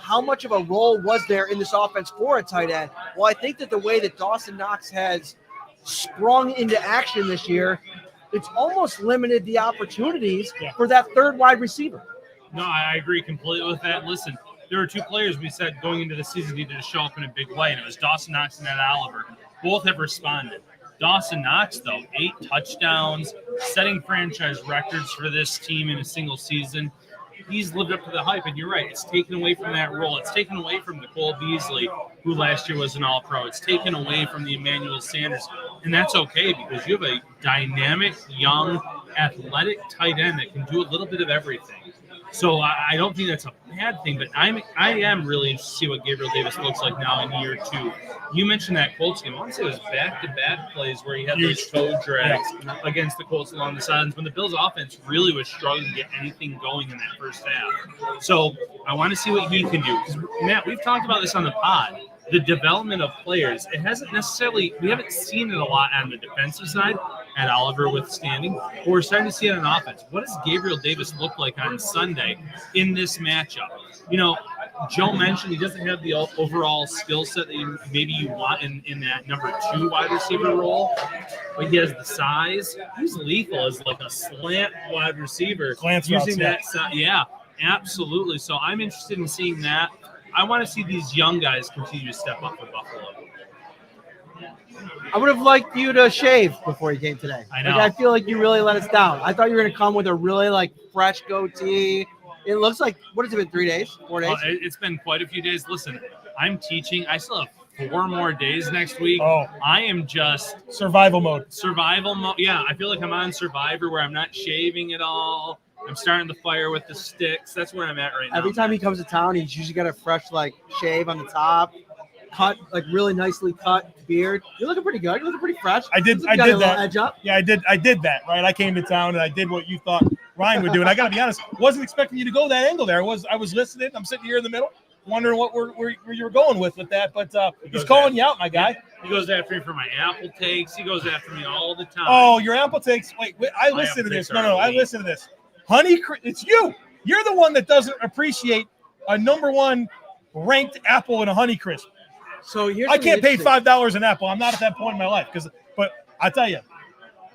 how much of a role was there in this offense for a tight end? Well, I think that the way that Dawson Knox has sprung into action this year, it's almost limited the opportunities for that third wide receiver. No, I agree completely with that. Listen, there were two players we said going into the season needed to show up in a big way, and it was Dawson Knox and Ed Oliver. Both have responded. Dawson Knox, though, 8 touchdowns, setting franchise records for this team in a single season. He's lived up to the hype, and you're right. It's taken away from that role. It's taken away from Nicole Beasley, who last year was an All-Pro. It's taken away from the Emmanuel Sanders, and that's okay because you have a dynamic, young, athletic tight end that can do a little bit of everything. So I don't think that's a bad thing, but I am really interested to see what Gabriel Davis looks like now in year 2. You mentioned that Colts game. I want to say it was back-to-back plays where he had those toe drags against the Colts along the sidelines when the Bills' offense really was struggling to get anything going in that first half. So I want to see what he can do. Because, Matt, we've talked about this on the pod. The development of players, we haven't seen it a lot on the defensive side, at Oliver withstanding, but we're starting to see it on offense. What does Gabriel Davis look like on Sunday in this matchup? Joe mentioned he doesn't have the overall skill set that maybe you want in that number 2 wide receiver role, but he has the size. He's lethal as like a slant wide receiver. Using that. Yeah, absolutely. So I'm interested in seeing that. I want to see these young guys continue to step up for Buffalo. I would have liked you to shave before you came today. I know. I feel like you really let us down. I thought you were going to come with a really fresh goatee. It looks like, what has it been, 3 days, 4 days? It's been quite a few days. Listen, I'm teaching. I still have 4 more days next week. Oh. I am just survival mode. Yeah, I feel like I'm on Survivor where I'm not shaving at all. I'm starting the fire with the sticks. That's where I'm at right now. Every time he comes to town, he's usually got a fresh shave on the top. Cut, really nicely cut beard. You're looking pretty good. You're looking pretty fresh. I did that. Edge up. Yeah, I did that, right? I came to town and I did what you thought Ryan would do. And I got to be honest, wasn't expecting you to go that angle there. I was listening. I'm sitting here in the middle, wondering where you were going with that. But he's calling you out, my guy. He goes after me for my Apple takes. He goes after me all the time. Oh, your Apple takes. Wait, I listened to this. No, I listened to this. Honey, it's you. You're the one that doesn't appreciate a number 1 ranked apple in a Honey Crisp. So I can't pay $5 an apple. I'm not at that point in my life but I tell you,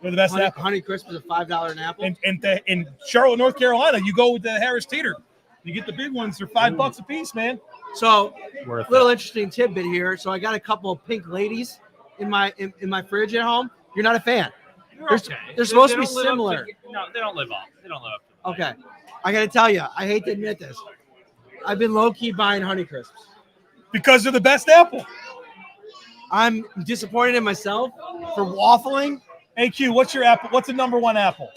they're the best apple. Honey Crisp is a $5 an apple. And in Charlotte, North Carolina, you go with the Harris Teeter. You get the big ones. They're $5 a piece, man. So little interesting tidbit here. So I got a couple of pink ladies in my fridge at home. You're not a fan. They're supposed to be similar. No, they don't live up. They don't live up. Okay. I got to tell you, I hate to admit this. I've been low-key buying Honey Crisps. Because they're the best apple. I'm disappointed in myself for waffling. Hey, Q, what's your apple? What's the number 1 apple?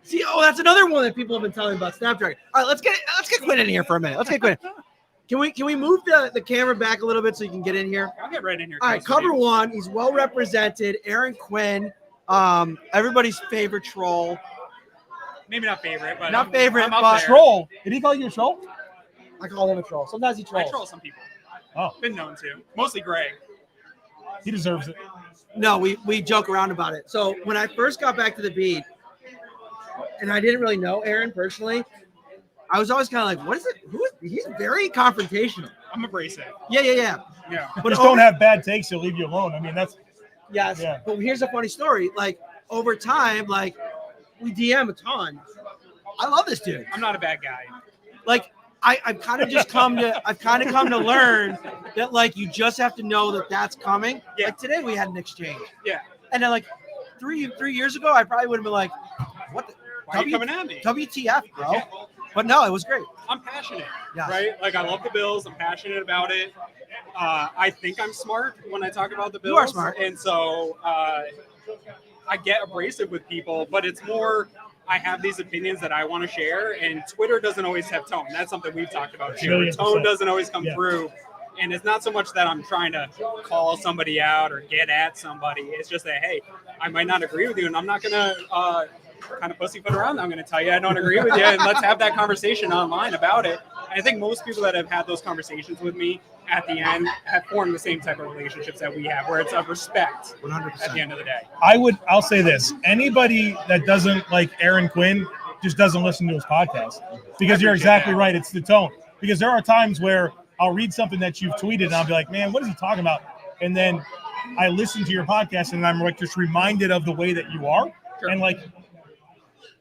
See, that's another one that people have been telling me about, Snapdragon. All right, let's get Quinn in here for a minute. Let's get Quinn. Can we move the camera back a little bit so you can get in here? I'll get right in here. All right, cover 1. He's well represented. Aaron Quinn, everybody's favorite troll. Maybe not favorite, but not favorite, I'm but troll. Did he call you a troll? I call him a troll. Sometimes he trolls. I troll some people. Oh, been known to. Mostly Greg. He deserves it. No, we joke around about it. So when I first got back to the beat, and I didn't really know Aaron personally, I was always kind of like, what is it? He's very confrontational. I'm abrasive. Yeah. But just don't have bad takes. He'll leave you alone. I mean, that's. Yes. Yeah. But here's a funny story. Like over time, like we DM a ton. I love this dude. I'm not a bad guy. Like I've kind of come to learn that like you just have to know that that's coming. Yeah. Like today we had an exchange. Yeah. And then like three years ago, I probably would have been like, what the Why are you coming at me? WTF, bro? But no, it was great. I'm passionate, Yes. right? Like I love the Bills. I'm passionate about it. I think I'm smart when I talk about the Bills. You are smart. And so I get abrasive with people, but it's more I have these opinions that I want to share, and Twitter doesn't always have tone. That's something we've talked about too. Tone doesn't always come through. And it's not so much that I'm trying to call somebody out or get at somebody. It's just that, hey, I might not agree with you, and I'm not going to kind of pussyfoot around. I'm going to tell you I don't agree with you, and let's have that conversation online about it. And I think most people that have had those conversations with me at the end have formed the same type of relationships that we have, where it's of respect 100%. at the end of the day. I'll say this. Anybody that doesn't like Aaron Quinn just doesn't listen to his podcast, because you're exactly right. It's the tone. Because there are times where I'll read something that you've tweeted and I'll be like, man, what is he talking about? And then I listen to your podcast and I'm like just reminded of the way that you are. Sure. And like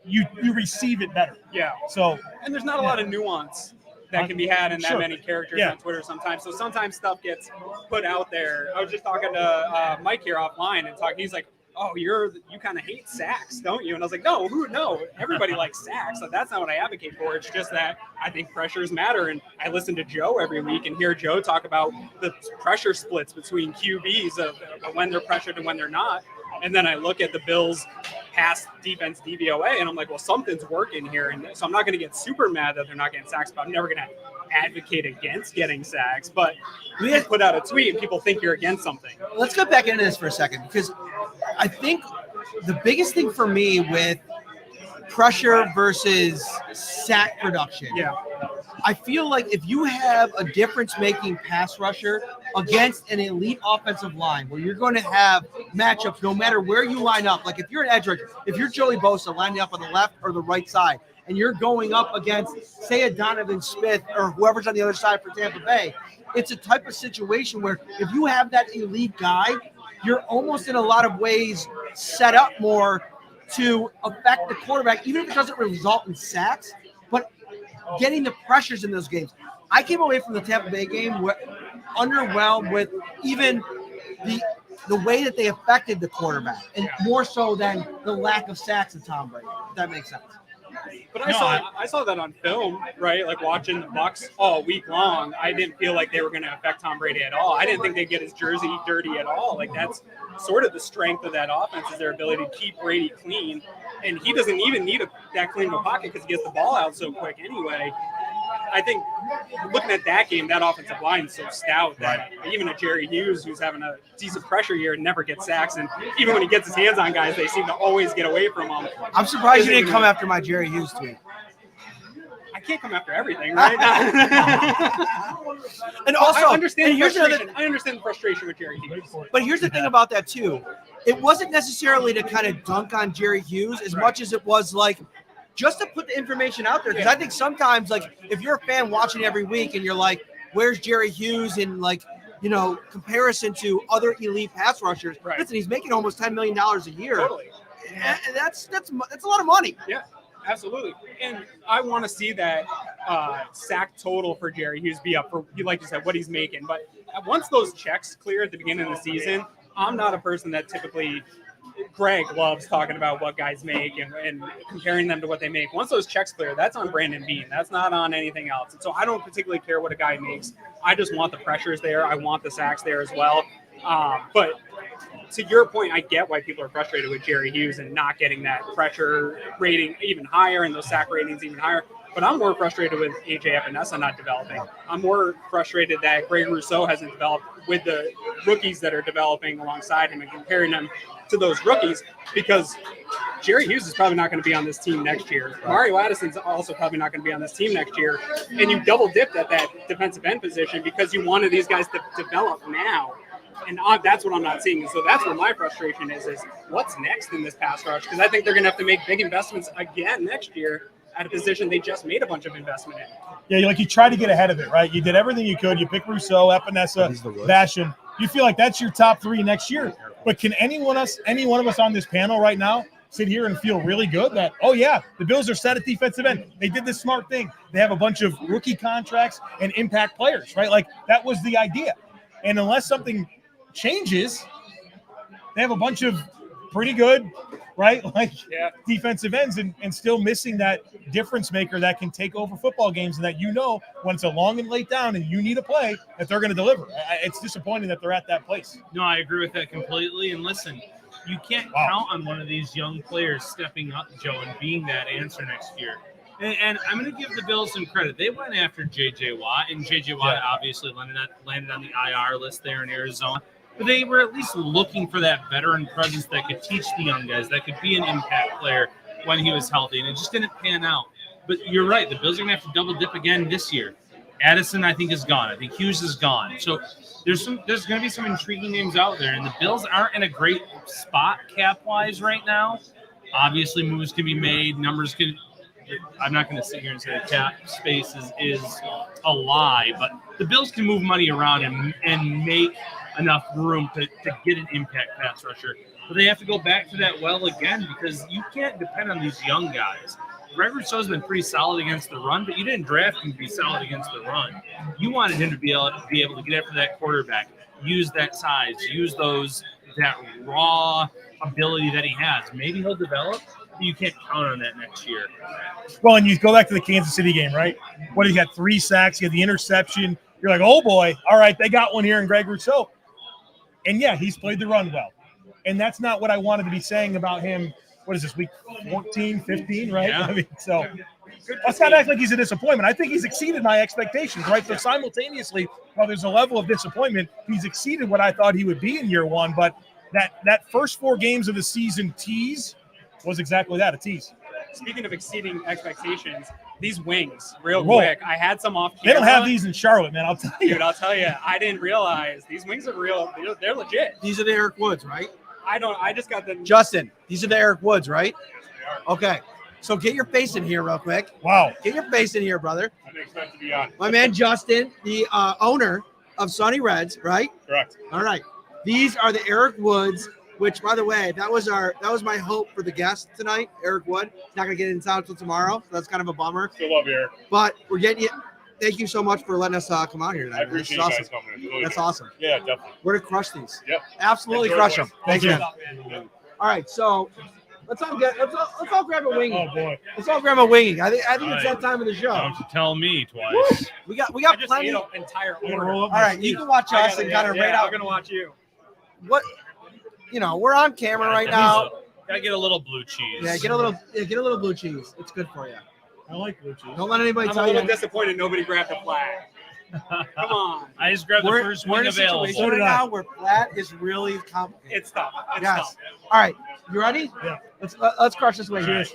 you receive it better. Yeah. So, and there's not a lot of nuance that can be had in that many characters on Twitter sometimes. So sometimes stuff gets put out there. I was just talking to Mike here offline and talking. He's like, "Oh, you kind of hate sacks, don't you?" And I was like, "No, everybody likes sacks. So that's not what I advocate for. It's just that I think pressures matter." And I listen to Joe every week and hear Joe talk about the pressure splits between QBs of when they're pressured and when they're not. And then I look at the Bills' pass defense DVOA, and I'm like, well, something's working here. And so I'm not going to get super mad that they're not getting sacks, but I'm never going to advocate against getting sacks. But you put out a tweet and people think you're against something. Let's get back into this for a second, because I think the biggest thing for me with pressure versus sack production, I feel like if you have a difference-making pass rusher against an elite offensive line where you're going to have matchups no matter where you line up, like if you're an edge rusher, if you're Joey Bosa lining up on the left or the right side, and you're going up against, say, a Donovan Smith or whoever's on the other side for Tampa Bay, it's a type of situation where if you have that elite guy, you're almost in a lot of ways set up more to affect the quarterback, even if it doesn't result in sacks, but getting the pressures in those games. I came away from the Tampa Bay game underwhelmed with even the way that they affected the quarterback, and more so than the lack of sacks of Tom Brady, if that makes sense. But I saw that on film, right? Like watching the Bucs all week long, I didn't feel like they were going to affect Tom Brady at all. I didn't think they'd get his jersey dirty at all. Like that's sort of the strength of that offense, is their ability to keep Brady clean. And he doesn't even need that clean of a pocket because he gets the ball out so quick anyway. I think looking at that game, that offensive line is so stout that even a Jerry Hughes, who's having a decent pressure year, never gets sacks. And even when he gets his hands on guys, they seem to always get away from him. I'm surprised you didn't come after my Jerry Hughes tweet. I can't come after everything, right? And also, I understand the frustration with Jerry Hughes. But here's the thing about that too. It wasn't necessarily to kind of dunk on Jerry Hughes as much as it was like just to put the information out there. Because I think sometimes, like, if you're a fan watching every week and you're like, where's Jerry Hughes in, like, you know, comparison to other elite pass rushers? Right. Listen, he's making almost $10 million a year. Totally. And that's a lot of money. Yeah, absolutely. And I want to see that sack total for Jerry Hughes be up for, like you said, what he's making. But once those checks clear at the beginning of the season, I'm not a person that typically – Greg loves talking about what guys make and comparing them to what they make. Once those checks clear, that's on Brandon Beane. That's not on anything else. And so I don't particularly care what a guy makes. I just want the pressures there. I want the sacks there as well. But to your point, I get why people are frustrated with Jerry Hughes and not getting that pressure rating even higher and those sack ratings even higher. But I'm more frustrated with AJ Epinesa not developing. I'm more frustrated that Greg Rousseau hasn't developed with the rookies that are developing alongside him and comparing them to those rookies, because Jerry Hughes is probably not going to be on this team next year. Mario Addison's also probably not going to be on this team next year. And you double dipped at that defensive end position because you wanted these guys to develop now. And that's what I'm not seeing. And so that's where my frustration is what's next in this pass rush? Because I think they're going to have to make big investments again next year at a position they just made a bunch of investment in. Yeah, you tried to get ahead of it, right? You did everything you could. You picked Rousseau, Epinesa, Basham. You feel like that's your top 3 next year. But can any one of us on this panel right now sit here and feel really good that, oh, yeah, the Bills are set at defensive end. They did this smart thing. They have a bunch of rookie contracts and impact players, right? Like, that was the idea. And unless something changes, they have a bunch of pretty good, right, defensive ends and still missing that difference maker that can take over football games and that when it's a long and late down and you need a play that they're going to deliver. It's disappointing that they're at that place. No, I agree with that completely. And listen, you can't count on one of these young players stepping up, Joe, and being that answer next year. And I'm going to give the Bills some credit. They went after J.J. Watt, and J.J. Watt obviously landed on the IR list there in Arizona. But they were at least looking for that veteran presence that could teach the young guys, that could be an impact player when he was healthy, and it just didn't pan out. But you're right. The Bills are going to have to double dip again this year. Addison, I think, is gone. I think Hughes is gone. So there's going to be some intriguing names out there, and the Bills aren't in a great spot cap-wise right now. Obviously, moves can be made. Numbers can – I'm not going to sit here and say the cap space is a lie, but the Bills can move money around and make enough room to get an impact pass rusher. But they have to go back to that well again because you can't depend on these young guys. Greg Rousseau's been pretty solid against the run, but you didn't draft him to be solid against the run. You wanted him to be able to get after that quarterback, use that size, use that raw ability that he has. Maybe he'll develop. You can't count on that next year. Well, and you go back to the Kansas City game, right? He got 3 sacks, he had the interception. You're like, oh boy, all right, they got one here in Greg Rousseau. And yeah, he's played the run well. And that's not what I wanted to be saying about him. What is this, week 14, 15, right? Yeah. I mean, so let's not act like he's a disappointment. I think he's exceeded my expectations, right? So simultaneously, while there's a level of disappointment, he's exceeded what I thought he would be in year one. But that first 4 games of the season tease was exactly that, a tease. Speaking of exceeding expectations, these wings, quick, I had some off camera. They don't have these in Charlotte, man, I'll tell you. Dude, I'll tell you, I didn't realize these wings are real. They're legit. These are the Eric Woods, right? I just got them. Justin, these are the Eric Woods, right? Okay. So get your face in here real quick. Wow. Get your face in here, brother. I didn't expect to be on. My man Justin, the owner of Sunny Reds, right? Correct. All right. These are the Eric Woods, which, by the way, that was my hope for the guest tonight, Eric Wood. He's not going to get in town until tomorrow, so that's kind of a bummer. Still love you, Eric. But we're getting you. Thank you so much for letting us come out here tonight. I appreciate you guys coming in. Really That's good. awesome. Yeah, definitely. We're to crush these. Yep. Absolutely Enjoy crush the them. Thank Thanks, you. man. All right, so let's all grab a wing. Oh boy. Let's all grab a winging. I think it's right. that time of the show. Don't you tell me twice. We got I just plenty. ate an entire I'm gonna order. roll up All right, you can watch us and kind of rate out I'm gonna watch you. what we're on camera right now. Gotta get a little blue cheese. Yeah, get a little blue cheese. It's good for you. I like blue cheese. Don't let anybody I'm a tell little you. disappointed nobody grabbed a flag. Come on. I just grabbed the We're first in wing a available. situation right now where flat is really complicated. It's tough. It's Yes. tough. All right, you ready? Yeah. Let's crush this wing. Cheers.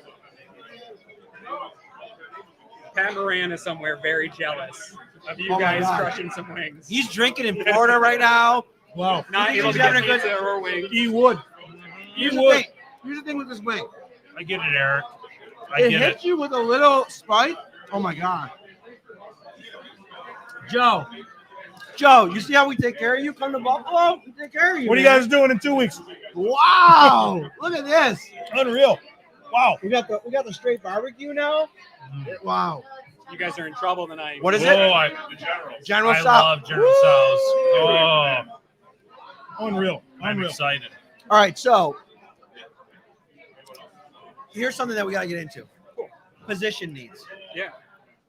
Pat Moran is somewhere very jealous of you Oh my guys God. crushing some wings. He's drinking in Florida right now. Wow. not able he's to having get a good- pizza or wings. He would. Here's He the would. thing. Here's the thing with this wing. I get it, Eric. I It get hits it. you with a little spike. Oh my God. Joe, you see how we take care of you? Come to Buffalo, we take care of you. What are you man. guys doing in 2 weeks? Wow! Look at this. Unreal. Wow. We got the straight barbecue now. Wow. You guys are in trouble tonight. What is Whoa, it? The general. General I Tso's. love General Tso's. Oh, Unreal. I'm Unreal. excited. All right, so here's something that we got to get into. Position needs. Yeah.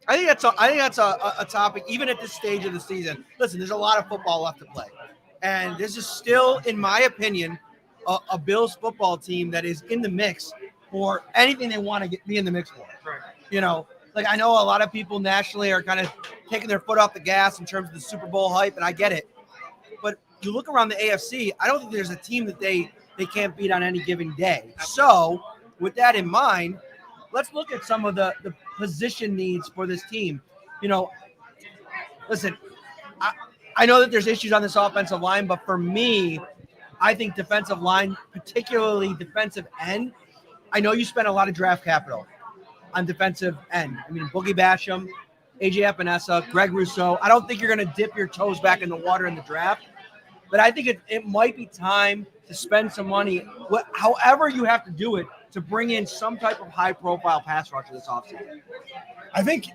I think that's a topic even at this stage of the season. Listen, there's a lot of football left to play, and this is still, in my opinion, a Bills football team that is in the mix for anything they want to be in the mix for. Right. Like I know a lot of people nationally are kind of taking their foot off the gas in terms of the Super Bowl hype, and I get it. But you look around the AFC, I don't think there's a team that they can't beat on any given day. So with that in mind, let's look at some of the position needs for this team. Listen, I know that there's issues on this offensive line, but for me, I think defensive line, particularly defensive end, I know you spent a lot of draft capital on defensive end. I mean, Boogie Basham, AJ Epinesa, Greg Rousseau. I don't think you're going to dip your toes back in the water in the draft, but I think it might be time to spend some money, however you have to do it, to bring in some type of high-profile pass rusher this offseason. I think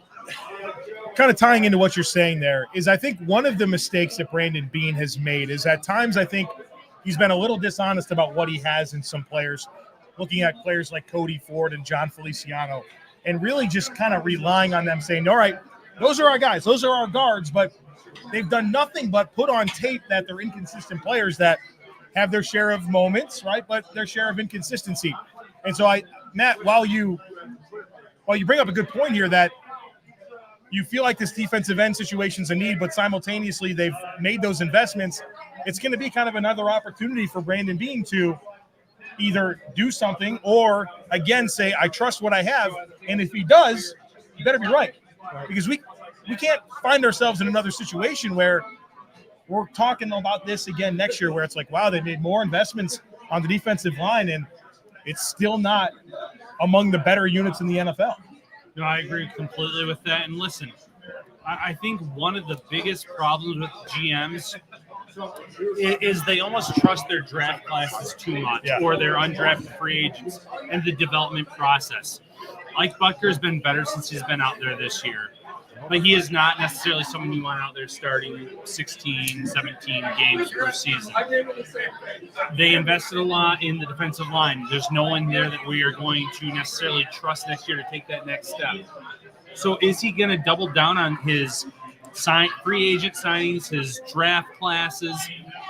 kind of tying into what you're saying there is I think one of the mistakes that Brandon Beane has made is at times I think he's been a little dishonest about what he has in some players, looking at players like Cody Ford and John Feliciano, and really just kind of relying on them saying, all right, those are our guys, those are our guards, but they've done nothing but put on tape that they're inconsistent players that have their share of moments, right, but their share of inconsistency. And so, Matt, while you bring up a good point here that you feel like this defensive end situation's a need, but simultaneously they've made those investments, it's going to be kind of another opportunity for Brandon Beane to either do something or, again, say, I trust what I have. And if he does, you better be right. Because we can't find ourselves in another situation where we're talking about this again next year where it's like, wow, they made more investments on the defensive line, and it's still not among the better units in the NFL. No, I agree completely with that. And listen, I think one of the biggest problems with GMs is they almost trust their draft classes too much, or their undrafted free agents and the development process. Ike Butker's been better since he's been out there this year, but he is not necessarily someone you want out there starting 16, 17 games per season. They invested a lot in the defensive line. There's no one there that we are going to necessarily trust next year to take that next step. So is he going to double down on his free agent signings, his draft classes?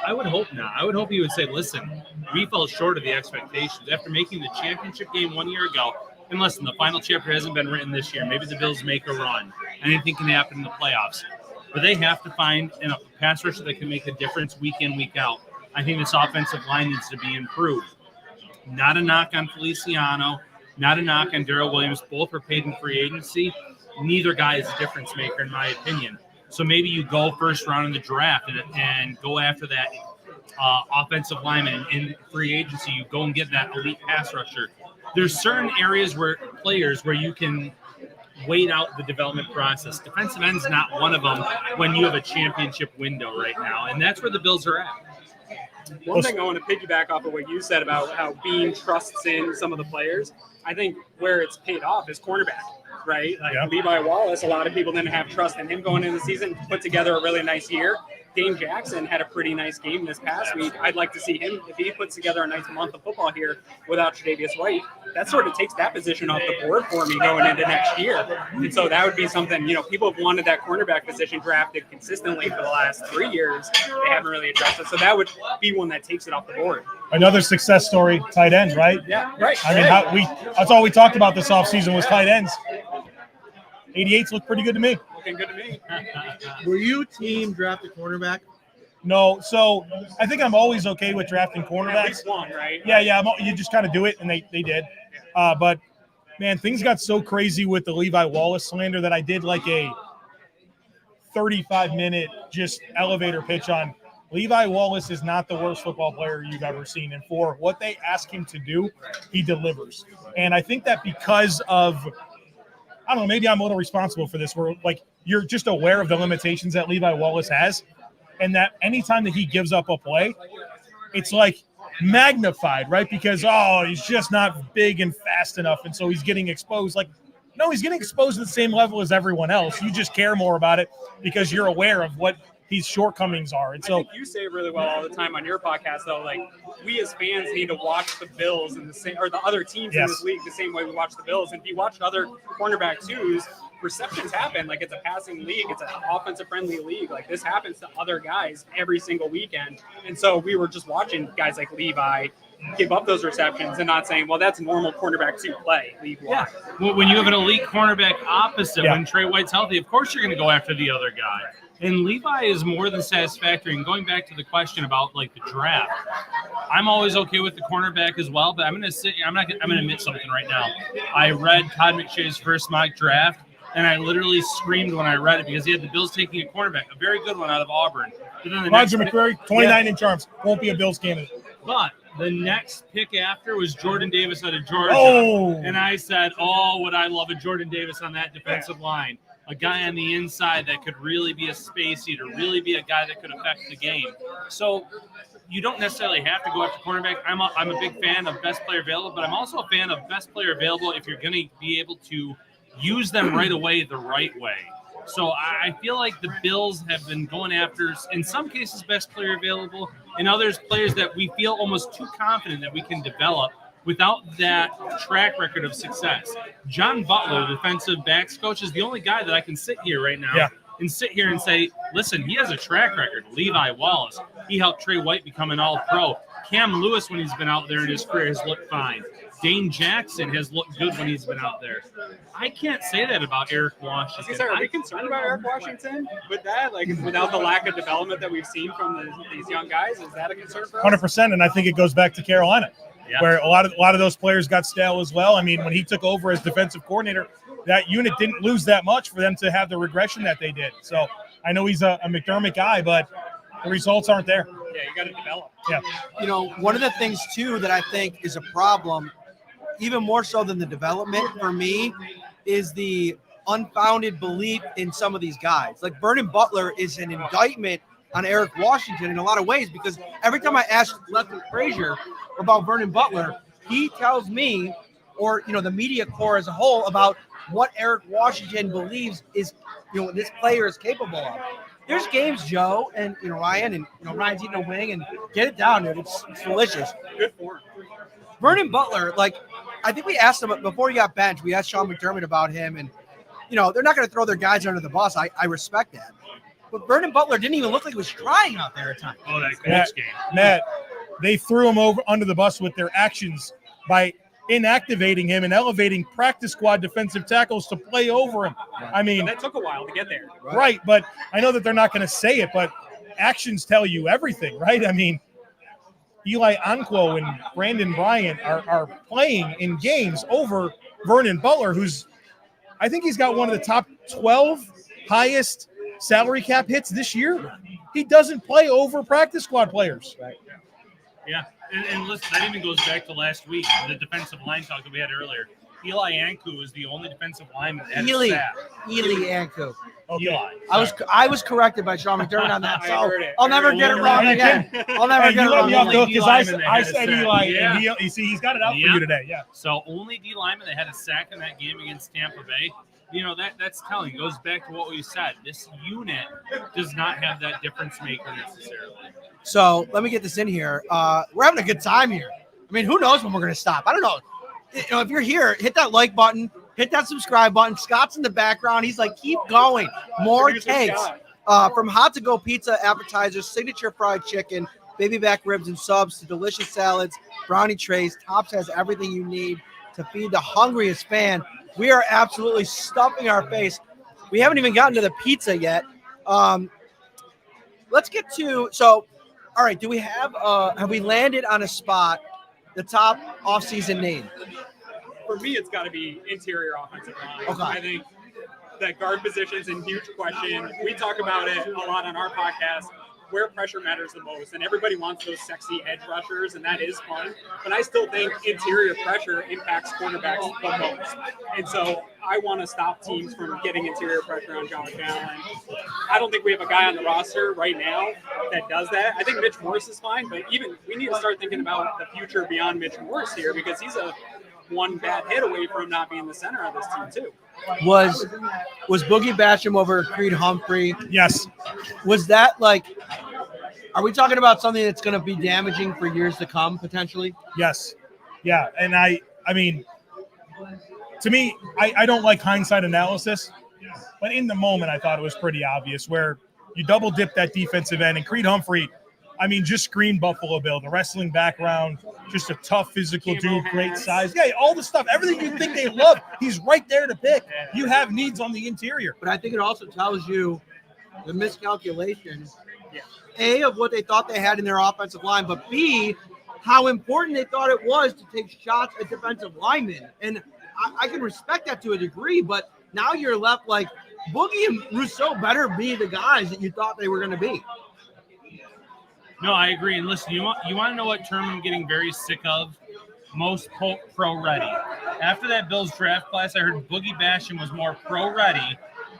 I would hope not. I would hope he would say, listen, we fell short of the expectations. After making the championship game 1 year ago, and listen, the final chapter hasn't been written this year. Maybe the Bills make a run. Anything can happen in the playoffs. But they have to find a pass rusher that can make a difference week in, week out. I think this offensive line needs to be improved. Not a knock on Feliciano, not a knock on Darrell Williams. Both were paid in free agency. Neither guy is a difference maker, in my opinion. So maybe you go first round in the draft and go after that offensive lineman in free agency. You go and get that elite pass rusher. There's certain areas where you can wait out the development process. Defensive end's not one of them when you have a championship window right now, and that's where the Bills are at. One thing I want to piggyback off of what you said about how Beane trusts in some of the players, I think where it's paid off is cornerback, right? Like Levi Wallace, a lot of people didn't have trust in him going into the season, put together a really nice year. Dame Jackson had a pretty nice game this past week. I'd like to see him, if he puts together a nice month of football here without Tre'Davious White, that sort of takes that position off the board for me going into next year. And so that would be something, people have wanted that cornerback position drafted consistently for the last 3 years. They haven't really addressed it. So that would be one that takes it off the board. Another success story, tight end, right? Yeah, right. I mean, that's all we talked about this offseason was tight ends. 88s look pretty good to me. Looking good to me. Were you team drafted cornerback? No, so I think I'm always okay with drafting cornerbacks. At least one, right? Yeah, you just kind of do it, and they did. But, man, things got so crazy with the Levi Wallace slander that I did like a 35-minute just elevator pitch on Levi Wallace is not the worst football player you've ever seen. And for what they ask him to do, he delivers. And I think that because of – I don't know, maybe I'm a little responsible for this. Where, like, you're just aware of the limitations that Levi Wallace has, and that anytime that he gives up a play, it's like magnified, right? Because, he's just not big and fast enough, and so he's getting exposed. Like, no, he's getting exposed at the same level as everyone else. You just care more about it because you're aware of what his shortcomings are. And so I think you say it really well all the time on your podcast, though. Like, we as fans need to watch the Bills and the other teams in this league the same way we watch the Bills. And if you watch other cornerback twos, receptions happen. Like, it's a passing league, it's an offensive friendly league. Like, this happens to other guys every single weekend. And so we were just watching guys like Levi give up those receptions and not saying, well, that's normal cornerback to play. Yeah. Well, when you have an elite cornerback opposite, when Trey White's healthy, of course you're going to go after the other guy. And Levi is more than satisfactory. And going back to the question about like the draft, I'm always okay with the cornerback as well. But I'm going to admit something right now. I read Todd McShay's first mock draft, And I literally screamed when I read it because he had the Bills taking a cornerback, a very good one out of Auburn. But then the Roger next McCreary, 29-inch arms, won't be a Bills candidate. But the next pick after was Jordan Davis out of Georgia. Oh. And I said, oh, would I love a Jordan Davis on that defensive line. A guy on the inside that could really be a space eater, really be a guy that could affect the game. So you don't necessarily have to go after cornerback. I'm a big fan of best player available, but I'm also a fan of best player available if you're going to be able to use them right away the right way. So I feel like the Bills have been going after, in some cases, best player available, in others, players that we feel almost too confident that we can develop without that track record of success. John Butler, the defensive backs coach, is the only guy that I can sit here right now and sit here and say, listen, he has a track record. Levi Wallace, he helped Trey White become an all-pro. Cam Lewis, when he's been out there in his career, has looked fine. Dane Jackson has looked good when he's been out there. I can't say that about Eric Washington. Are we concerned about Eric Washington with that? Like, without the lack of development that we've seen from these young guys, is that a concern for us? 100%, and I think it goes back to Carolina, where a lot of those players got stale as well. I mean, when he took over as defensive coordinator, that unit didn't lose that much for them to have the regression that they did. So I know he's a McDermott guy, but the results aren't there. Yeah, you got to develop. Yeah. You know, one of the things, too, that I think is a problem, even more so than the development for me, is the unfounded belief in some of these guys. Like Vernon Butler is an indictment on Eric Washington in a lot of ways, because every time I ask Leslie Frazier about Vernon Butler, he tells me, or, you know, the media corps as a whole, about what Eric Washington believes is, you know, this player is capable of. There's games, Joe, and, you know, Ryan, and, you know, Ryan's eating a wing, and get it down, dude. It's delicious. Good for him. Vernon Butler, like, I think we asked him before he got benched, we asked Sean McDermott about him, and, you know, they're not going to throw their guys under the bus. I respect that. But Vernon Butler didn't even look like he was trying out there at times. Oh, that Colts game. Matt, they threw him over under the bus with their actions by inactivating him and elevating practice squad defensive tackles to play over him. I mean, that took a while to get there. Right, but I know that they're not going to say it, but actions tell you everything, right? I mean, Eli Anquo and Brandon Bryant are playing in games over Vernon Butler, who's, I think he's got one of the top 12 highest salary cap hits this year. He doesn't play over practice squad players. Right. Yeah, and listen, that even goes back to last week, the defensive line talk that we had earlier. Eli Anku is the only defensive lineman that had a sack. Eli Anku. Okay. Eli. I was corrected by Sean McDermott on that, so I'll never get it it wrong again. I'll never get it wrong again. Because I said Eli, and you see, he's got it out for you today. Yeah. So only D lineman that had a sack in that game against Tampa Bay. You know, that's telling. It goes back to what we said. This unit does not have that difference maker necessarily. So let me get this in here. We're having a good time here. I mean, who knows when we're going to stop? I don't know. You know, if you're here, hit that like button, hit that subscribe button. Scott's in the background. He's like, keep going. More takes. From hot to go pizza, appetizers, signature fried chicken, baby back ribs and subs, to delicious salads, brownie trays. Tops has everything you need to feed the hungriest fan. We are absolutely stuffing our face. We haven't even gotten to the pizza yet. Let's get to, so, all right, do we have we landed on a spot, the top offseason name? For me, it's got to be interior offensive line. Okay. I think that guard position's in huge question. We talk about it a lot on our podcast, where pressure matters the most, and everybody wants those sexy edge rushers, and that is fun, but I still think interior pressure impacts quarterbacks the most, and so I want to stop teams from getting interior pressure on Josh Allen. I don't think we have a guy on the roster right now that does that. I think Mitch Morse is fine, but even we need to start thinking about the future beyond Mitch Morse here, because he's a one bad hit away from not being the center of this team too. Was Boogie Basham over Creed Humphrey? Yes. Was that like, are we talking about something that's going to be damaging for years to come potentially? Yes. Yeah. And I mean, to me, I don't like hindsight analysis, but in the moment, I thought it was pretty obvious where you double dip that defensive end, and Creed Humphrey, I mean, just screamed Buffalo Bill, the wrestling background, just a tough physical dude, great size. Yeah, all the stuff, everything you think they love, he's right there to pick. You have needs on the interior. But I think it also tells you the miscalculation, A, of what they thought they had in their offensive line, but B, how important they thought it was to take shots at defensive linemen. And I can respect that to a degree, but Now you're left like Boogie and Rousseau better be the guys that you thought they were going to be. No, I agree. And listen, you want to know what term I'm getting very sick of? Most pro ready. After that Bills draft class, I heard Boogie Basham was more pro ready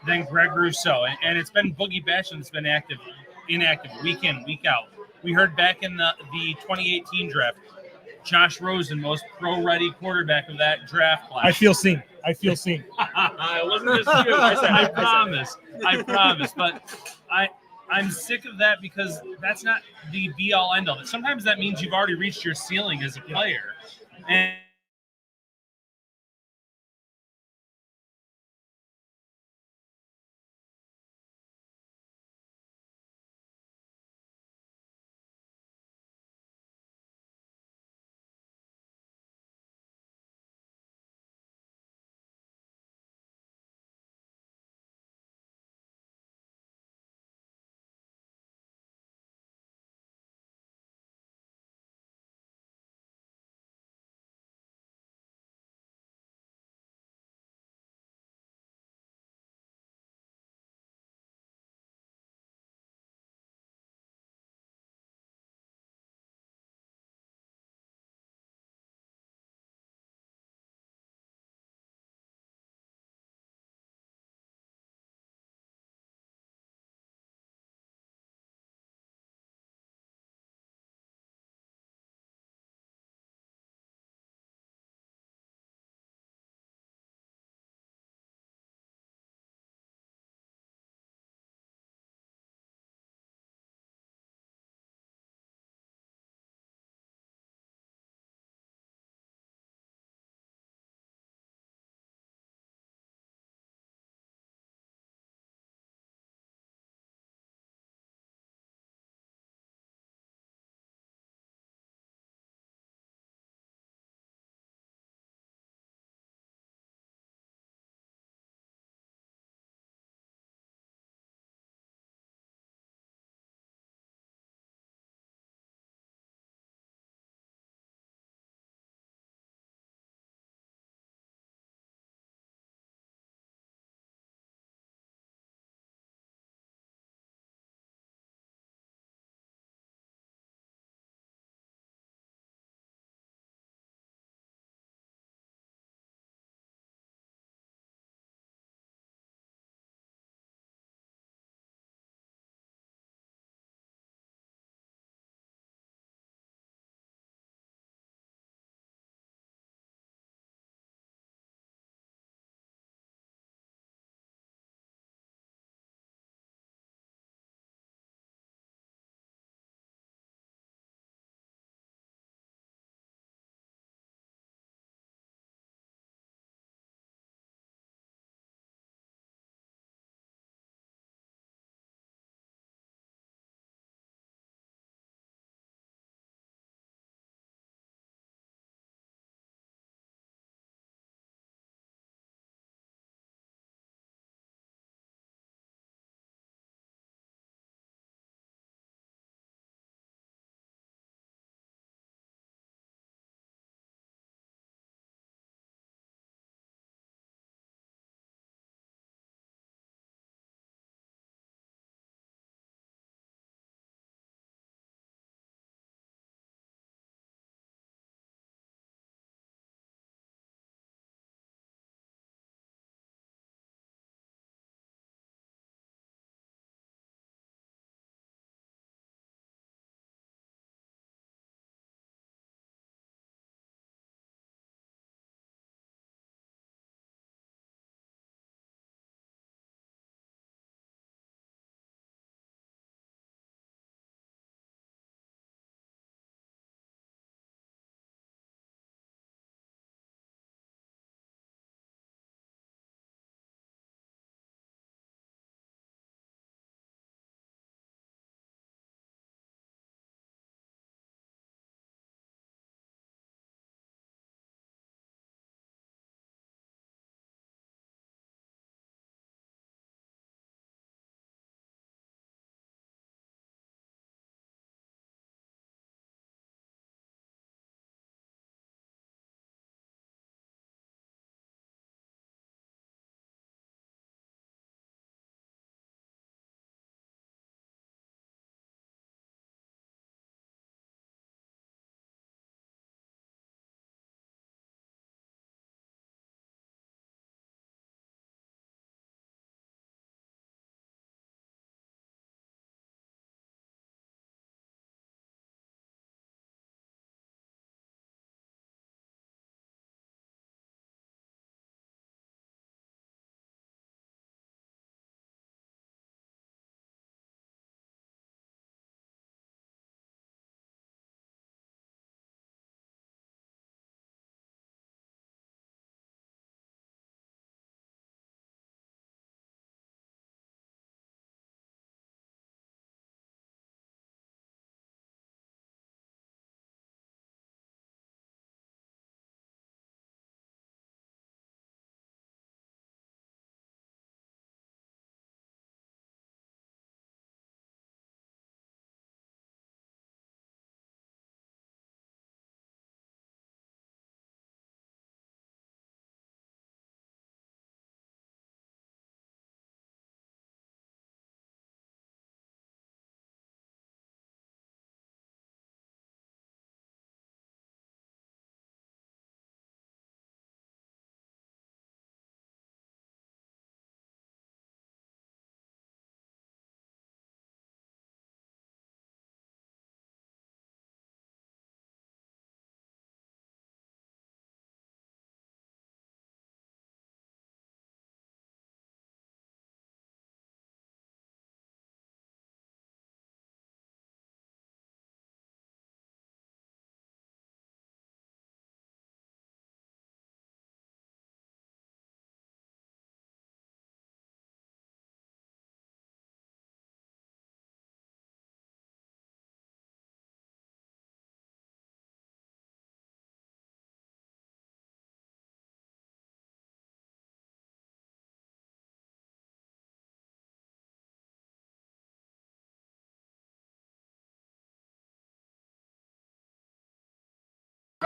than Greg Rousseau, and it's been Boogie Basham that's been inactive week in, week out. We heard back in the 2018 draft, Josh Rosen, most pro ready quarterback of that draft class. I feel seen. It wasn't just you. I promise. But I'm sick of that because that's not the be all end all. Sometimes that means you've already reached your ceiling as a player. And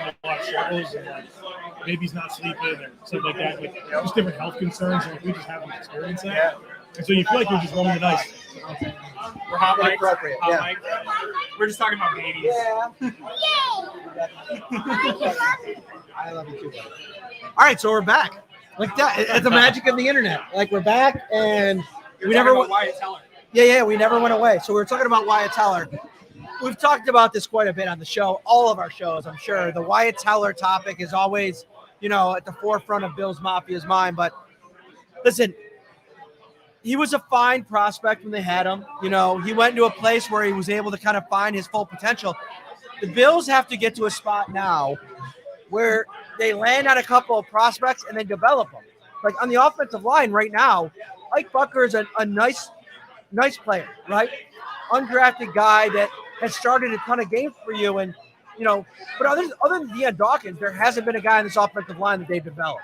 have a lot of struggles, and maybe he's not sleeping or stuff like that, like just different health concerns, and we just haven't experienced that. Yeah. And so you feel like you're just rolling the dice. We're hot mics. Appropriate, Hot yeah. mics. We're just talking about babies. Yeah. I love you too, buddy. All right, so we're back. Like that, it's the magic of the internet. Like we're back, and we never went. Wyatt Teller. Yeah, we never went away. So we were talking about Wyatt Teller. We've talked about this quite a bit on the show, all of our shows, I'm sure. The Wyatt Teller topic is always, at the forefront of Bills Mafia's mind. But listen, he was a fine prospect when they had him. He went into a place where he was able to kind of find his full potential. The Bills have to get to a spot now where they land on a couple of prospects and then develop them. Like on the offensive line right now, Ike Bucker is a nice player, right? Undrafted guy that has started a ton of games for you. And, but other than Dion Dawkins, there hasn't been a guy in this offensive line that they've developed.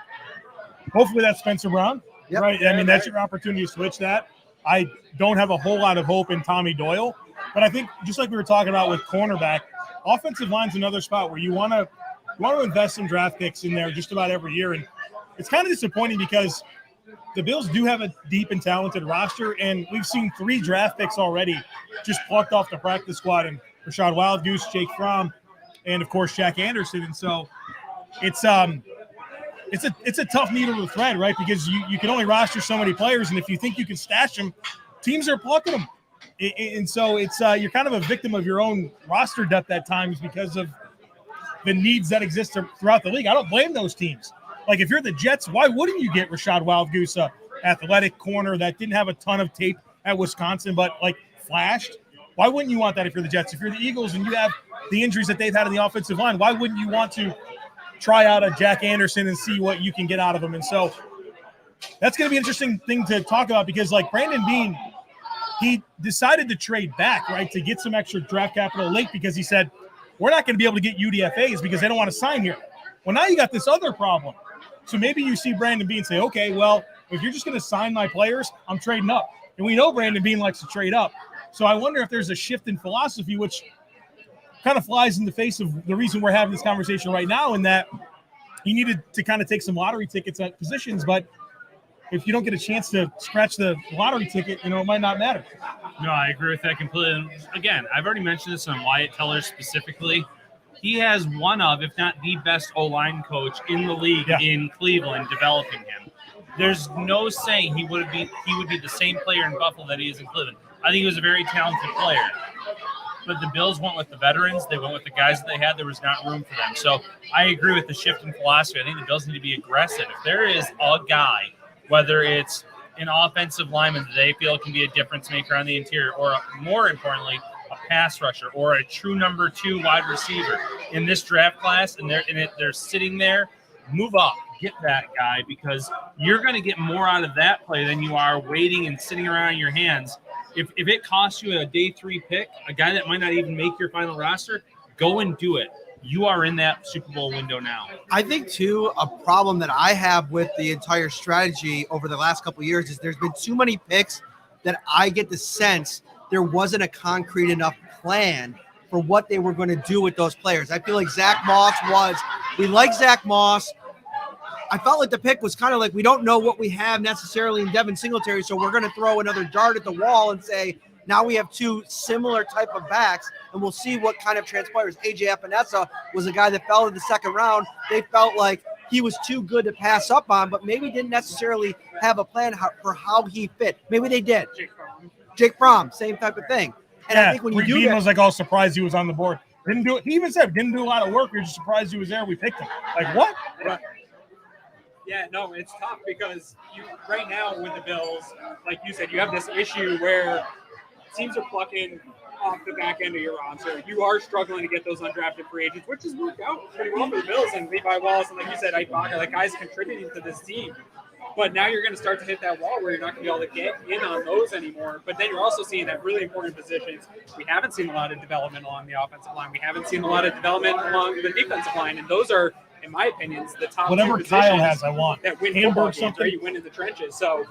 Hopefully that's Spencer Brown, Yep. right? I mean, that's your opportunity to switch that. I don't have a whole lot of hope in Tommy Doyle, but I think just like we were talking about with cornerback, offensive line's another spot where you want to invest some draft picks in there just about every year. And it's kind of disappointing because the Bills do have a deep and talented roster, and we've seen 3 draft picks already just plucked off the practice squad, and Rashad Wildgoose, Jake Fromm, and of course Jack Anderson. And so it's a tough needle to thread, right? Because you can only roster so many players, and if you think you can stash them, teams are plucking them. And so it's you're kind of a victim of your own roster depth at times because of the needs that exist throughout the league. I don't blame those teams. Like if you're the Jets, why wouldn't you get Rashad Wildgoose, athletic corner that didn't have a ton of tape at Wisconsin, but like flashed? Why wouldn't you want that if you're the Jets? If you're the Eagles and you have the injuries that they've had in the offensive line, why wouldn't you want to try out a Jack Anderson and see what you can get out of him? And so that's going to be an interesting thing to talk about because like Brandon Beane, he decided to trade back, right, to get some extra draft capital late because he said, we're not going to be able to get UDFAs because they don't want to sign here. Well, now you got this other problem. So maybe you see Brandon Beane say, okay, well, if you're just going to sign my players, I'm trading up. And we know Brandon Beane likes to trade up. So I wonder if there's a shift in philosophy, which kind of flies in the face of the reason we're having this conversation right now, in that he needed to kind of take some lottery tickets at positions. But if you don't get a chance to scratch the lottery ticket, it might not matter. No, I agree with that completely. And again, I've already mentioned this on Wyatt Teller specifically. He has one of, if not the best O-line coach in the league in Cleveland developing him. There's no saying he would be the same player in Buffalo that he is in Cleveland. I think he was a very talented player. But the Bills went with the veterans. They went with the guys that they had. There was not room for them. So I agree with the shift in philosophy. I think the Bills need to be aggressive. If there is a guy, whether it's an offensive lineman that they feel can be a difference maker on the interior, or more importantly, a pass rusher or a true number 2 wide receiver in this draft class, and they're sitting there, move up, get that guy, because you're going to get more out of that play than you are waiting and sitting around in your hands. If it costs you a day 3 pick, a guy that might not even make your final roster, go and do it. You are in that Super Bowl window now. I think, too, a problem that I have with the entire strategy over the last couple of years is there's been too many picks that I get the sense there wasn't a concrete enough plan for what they were going to do with those players. I feel like Zach Moss we like Zach Moss. I felt like the pick was kind of like, we don't know what we have necessarily in Devin Singletary, so we're going to throw another dart at the wall and say, now we have 2 similar type of backs, and we'll see what kind of transpires. AJ Epinesa was a guy that fell in the second round. They felt like he was too good to pass up on, but maybe didn't necessarily have a plan for how he fit. Maybe they did. Jake Fromm, same type of thing. And I think when you do that, was like all surprised he was on the board. Didn't do it. He even said didn't do a lot of work. We were just surprised he was there. We picked him. Like what? Right. Yeah, no, it's tough because right now with the Bills, like you said, you have this issue where teams are plucking off the back end of your roster. You are struggling to get those undrafted free agents, which has worked out pretty well for the Bills, and Levi Wallace, and like you said, Ike Baca, like guys contributing to this team. But now you're going to start to hit that wall where you're not going to be able to get in on those anymore. But then you're also seeing that really important positions. We haven't seen a lot of development along the offensive line. We haven't seen a lot of development along the defensive line. And those are, in my opinion, the top whatever two Kyle positions has, I want. that win Hamburg football games, something. right? You win in the trenches. So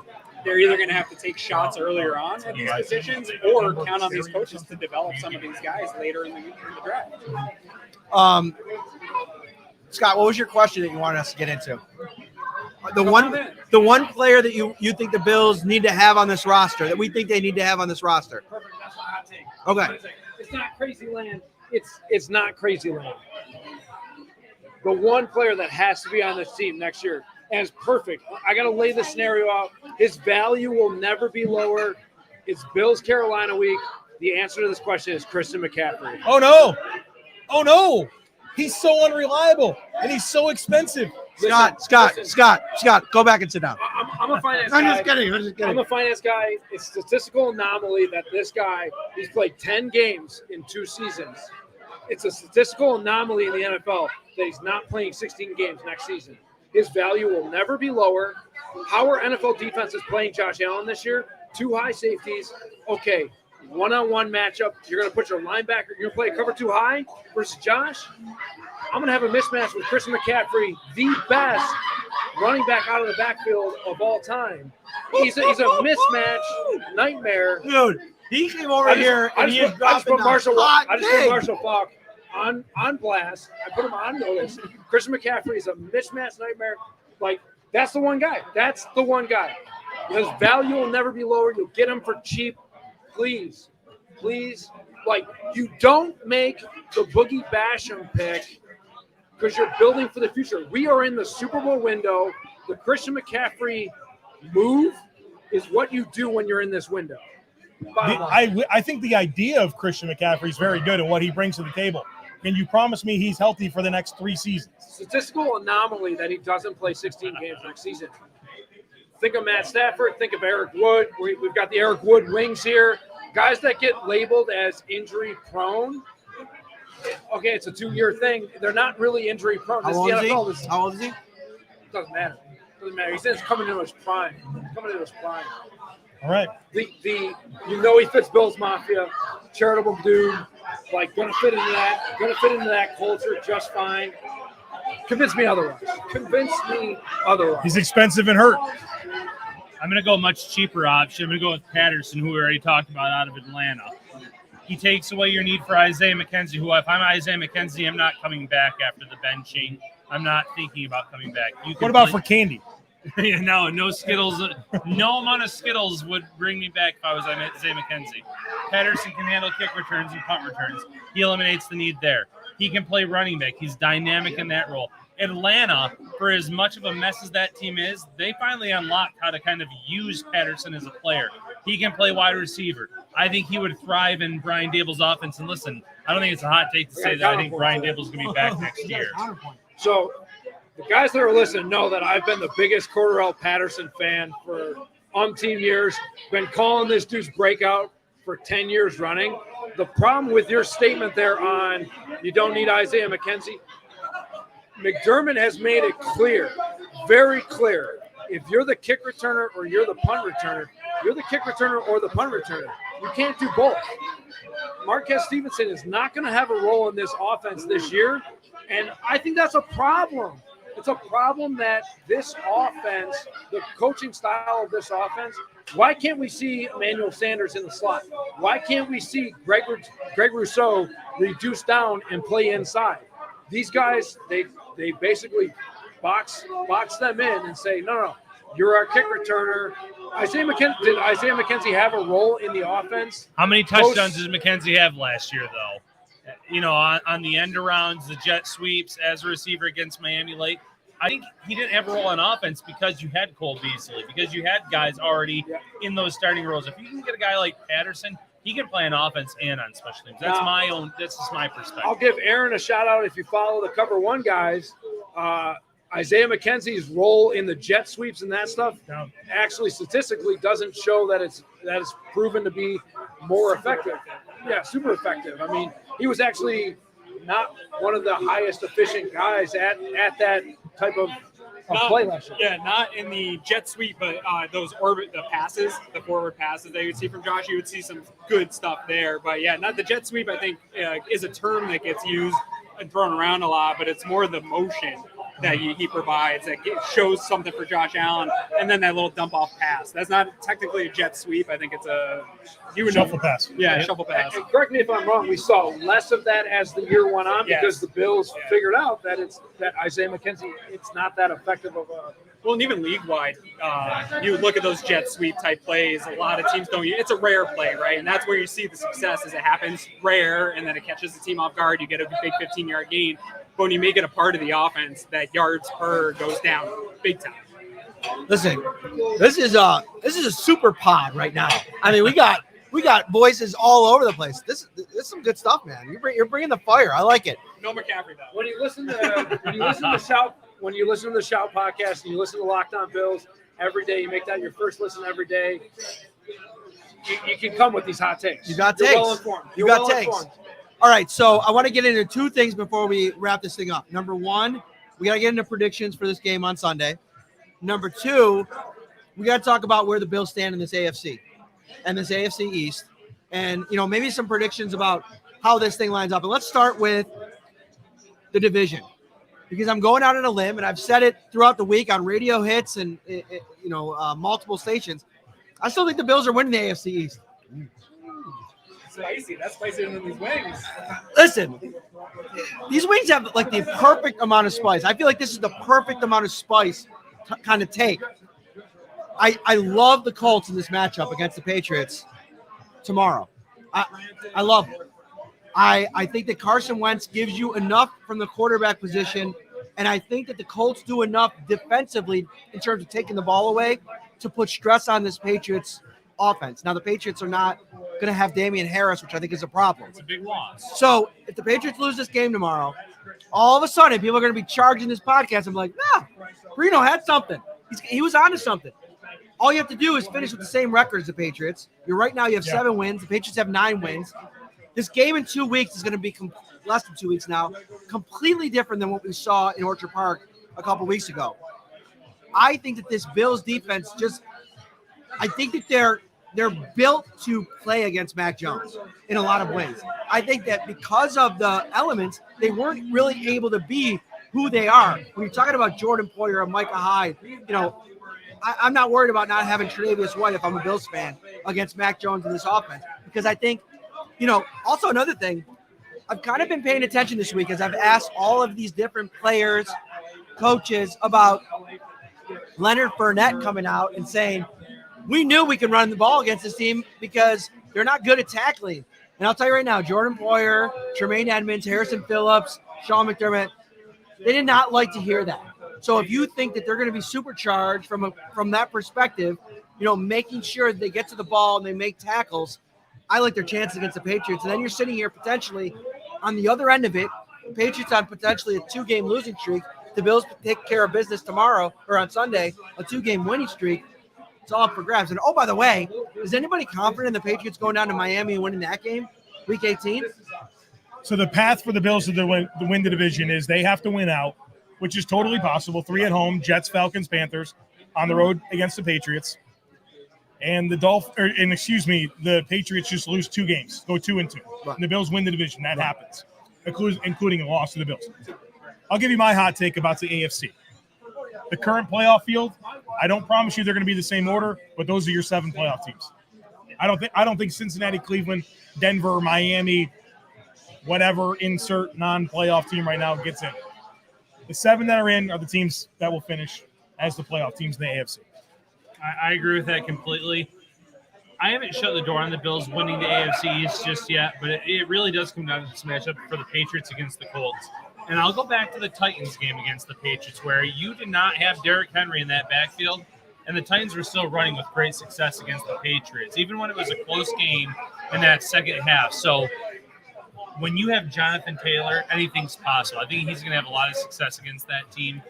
they're either going to have to take shots earlier on at these positions or count on these coaches to develop some of these guys later in the draft. Scott, what was your question that you wanted us to get into? The one player that you think the Bills need to have on this roster, that we think they need to have on this roster. Perfect. That's my hot take. Okay. It's not crazy land. It's not crazy land. The one player that has to be on this team next year, and it's perfect. I got to lay the scenario out. His value will never be lower. It's Bills Carolina week. The answer to this question is Christian McCaffrey. Oh, no. He's so unreliable, and he's so expensive. Scott, go back and sit down. I'm a finance guy. I'm just kidding. I'm a finance guy. It's a statistical anomaly that this guy, he's played 10 games in 2 seasons. It's a statistical anomaly in the NFL that he's not playing 16 games next season. His value will never be lower. How our NFL defense is playing Josh Allen this year, 2 high safeties. Okay, one-on-one matchup. You're going to put your linebacker, you're going to play a cover 2 high versus Josh. I'm going to have a mismatch with Christian McCaffrey, the best running back out of the backfield of all time. He's a mismatch nightmare. Dude, he came over here and he is I just put Marshall Marshall. Falk on blast. I put him on notice. Christian McCaffrey is a mismatch nightmare. Like, that's the one guy. His value will never be lower. You'll get him for cheap. Please. Like, you don't make the Boogie Basham pick because you're building for the future. We are in the Super Bowl window. The Christian McCaffrey move is what you do when you're in this window. I think the idea of Christian McCaffrey is very good and what he brings to the table. Can you promise me he's healthy for the next 3 seasons? Statistical anomaly that he doesn't play 16 games next season. Think of Matt Stafford. Think of Eric Wood. We've got the Eric Wood wings here. Guys that get labeled as injury prone. Okay, it's a 2-year thing. They're not really injury prone. How old is he? Doesn't matter. He says coming into his prime. All right. He fits Bill's Mafia, charitable dude, like gonna fit into that culture just fine. Convince me otherwise. He's expensive and hurt. I'm going to go a much cheaper option. I'm going to go with Patterson, who we already talked about out of Atlanta. He takes away your need for Isaiah McKenzie, who if I'm Isaiah McKenzie, I'm not coming back after the benching. I'm not thinking about coming back. What about for Candy? No Skittles. No amount of Skittles would bring me back if I was Isaiah McKenzie. Patterson can handle kick returns and punt returns. He eliminates the need there. He can play running back. He's dynamic in that role. Atlanta, for as much of a mess as that team is, they finally unlocked how to kind of use Patterson as a player. He can play wide receiver. I think he would thrive in Brian Dable's offense. And listen, I don't think it's a hot take to say that I think Brian Dable's going to be back next year. So the guys that are listening know that I've been the biggest Cordarrelle Patterson fan for umpteen years. Been calling this dude's breakout for 10 years running. The problem with your statement there on you don't need Isaiah McKenzie, McDermott has made it clear, very clear, if you're the kick returner or you're the punt returner, you're the kick returner or the punt returner. You can't do both. Marquez Stevenson is not going to have a role in this offense this year, and I think that's a problem. It's a problem that this offense, the coaching style of this offense, why can't we see Emmanuel Sanders in the slot? Why can't we see Greg Rousseau reduce down and play inside? These guys, they basically box them in and say, no, you're our kick returner. Did Isaiah McKenzie have a role in the offense? How many touchdowns did McKenzie have last year, though? On the end arounds, the jet sweeps as a receiver against Miami late. I think he didn't have a role on offense because you had Cole Beasley, because you had guys already in those starting roles. If you can get a guy like Patterson, he can play on offense and on special teams. That's just my perspective. I'll give Aaron a shout out if you follow the Cover One guys. Isaiah McKenzie's role in the jet sweeps and that stuff actually statistically doesn't show that it's proven to be more effective. Yeah, super effective. I mean, he was actually not one of the highest efficient guys at that type of play last year. Yeah, not in the jet sweep, but the forward passes that you would see from Josh, you would see some good stuff there. But yeah, not the jet sweep, I think, is a term that gets used and thrown around a lot, but it's more the motion that he provides that shows something for Josh Allen, and then that little dump off pass. That's not technically a jet sweep. I think it's a shuffle pass. Yeah, shuffle pass. And correct me if I'm wrong. We saw less of that as the year went on because the Bills figured out that that Isaiah McKenzie, it's not that effective of a. Well, and even league-wide, you look at those jet sweep type plays. A lot of teams don't. It's a rare play, right? And that's where you see the success as it happens rare, and then it catches the team off guard. You get a big 15-yard gain. But when you make it a part of the offense, that yards per goes down big time. Listen, this is a super pod right now. I mean, we got voices all over the place. This is some good stuff, man. You're bringing the fire. I like it. No McCaffrey though. When you listen to Shout. When you listen to the Shout podcast and you listen to Locked On Bills every day, you make that your first listen every day. You can come with these hot takes. You got You're takes. well informed. You got takes. All right, so I want to get into two things before we wrap this thing up. Number one, we got to get into predictions for this game on Sunday. Number two, we got to talk about where the Bills stand in this AFC and this AFC East, and maybe some predictions about how this thing lines up. And let's start with the division. Because I'm going out on a limb, and I've said it throughout the week on radio hits and multiple stations. I still think the Bills are winning the AFC East. Spicy. That's spicier than these wings. Listen, these wings have like the perfect amount of spice. I feel like this is the perfect amount of spice to kind of take. I love the Colts in this matchup against the Patriots tomorrow. I love it. I think that Carson Wentz gives you enough from the quarterback position, and I think that the Colts do enough defensively in terms of taking the ball away to put stress on this Patriots offense. Now, the Patriots are not going to have Damian Harris, which I think is a problem. It's a big loss. So if the Patriots lose this game tomorrow, all of a sudden people are going to be charging this podcast. I'm like, nah, Reno had something. He was onto something. All you have to do is finish with the same record as the Patriots. Right now you have 7 wins. The Patriots have 9 wins. This game in 2 weeks is going to be less than 2 weeks now, completely different than what we saw in Orchard Park a couple weeks ago. I think that this Bills defense I think that they're built to play against Mac Jones in a lot of ways. I think that because of the elements, they weren't really able to be who they are. When you're talking about Jordan Poyer and Micah Hyde, I'm not worried about not having Tre'Davious White if I'm a Bills fan against Mac Jones in this offense, because I think, also another thing, I've kind of been paying attention this week as I've asked all of these different players, coaches about Leonard Fournette coming out and saying, we knew we could run the ball against this team because they're not good at tackling. And I'll tell you right now, Jordan Poyer, Tremaine Edmonds, Harrison Phillips, Sean McDermott, they did not like to hear that. So if you think that they're going to be supercharged from that perspective, making sure that they get to the ball and they make tackles, I like their chances against the Patriots. And then you're sitting here potentially on the other end of it, the Patriots on potentially a 2-game losing streak. The Bills take care of business tomorrow or on Sunday, a 2-game winning streak. It's all up for grabs. And, oh, by the way, is anybody confident in the Patriots going down to Miami and winning that game, Week 18? So the path for the Bills to win the division is they have to win out, which is totally possible. 3 at home, Jets, Falcons, Panthers, on the road against the Patriots. And the Patriots just lose 2 games, go 2-2. Right. And the Bills win the division. That happens, including a loss to the Bills. I'll give you my hot take about the AFC. The current playoff field, I don't promise you they're going to be the same order, but those are your 7 playoff teams. I don't think Cincinnati, Cleveland, Denver, Miami, whatever insert non-playoff team right now gets in. The 7 that are in are the teams that will finish as the playoff teams in the AFC. I agree with that completely. I haven't shut the door on the Bills winning the AFC East just yet, but it really does come down to this matchup for the Patriots against the Colts. And I'll go back to the Titans game against the Patriots, where you did not have Derrick Henry in that backfield, and the Titans were still running with great success against the Patriots, even when it was a close game in that second half. So when you have Jonathan Taylor, anything's possible. I think he's going to have a lot of success against that team.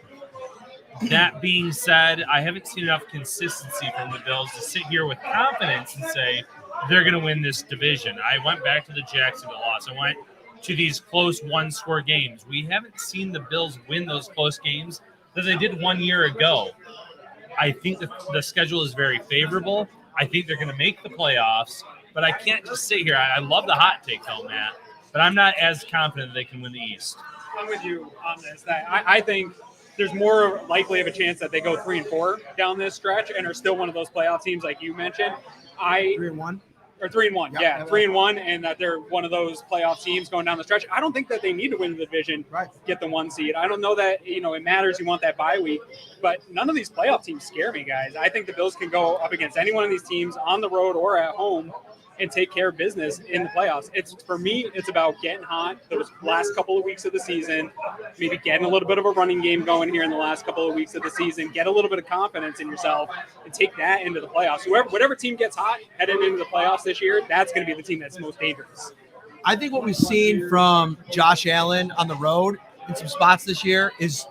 That being said, I haven't seen enough consistency from the Bills to sit here with confidence and say they're going to win this division. I went back to the Jacksonville loss. I went to these close one-score games. We haven't seen the Bills win those close games that they did 1 year ago. I think that the schedule is very favorable. I think they're going to make the playoffs, but I can't just sit here. I love the hot take, though, Matt, but I'm not as confident they can win the East. I'm with you on this. I think there's more likely of a chance that they go 3-4 down this stretch and are still one of those playoff teams like you mentioned. 3-1. Or 3-1, yeah, 3-1, and that they're one of those playoff teams going down the stretch. I don't think that they need to win the division, get the 1 seed. I don't know that it matters. You want that bye week, but none of these playoff teams scare me, guys. I think the Bills can go up against any one of these teams on the road or at home and take care of business in the playoffs. For me, it's about getting hot those last couple of weeks of the season, maybe getting a little bit of a running game going here in the last couple of weeks of the season, get a little bit of confidence in yourself, and take that into the playoffs. Whatever team gets hot heading into the playoffs this year, that's going to be the team that's most dangerous. I think what we've seen from Josh Allen on the road in some spots this year is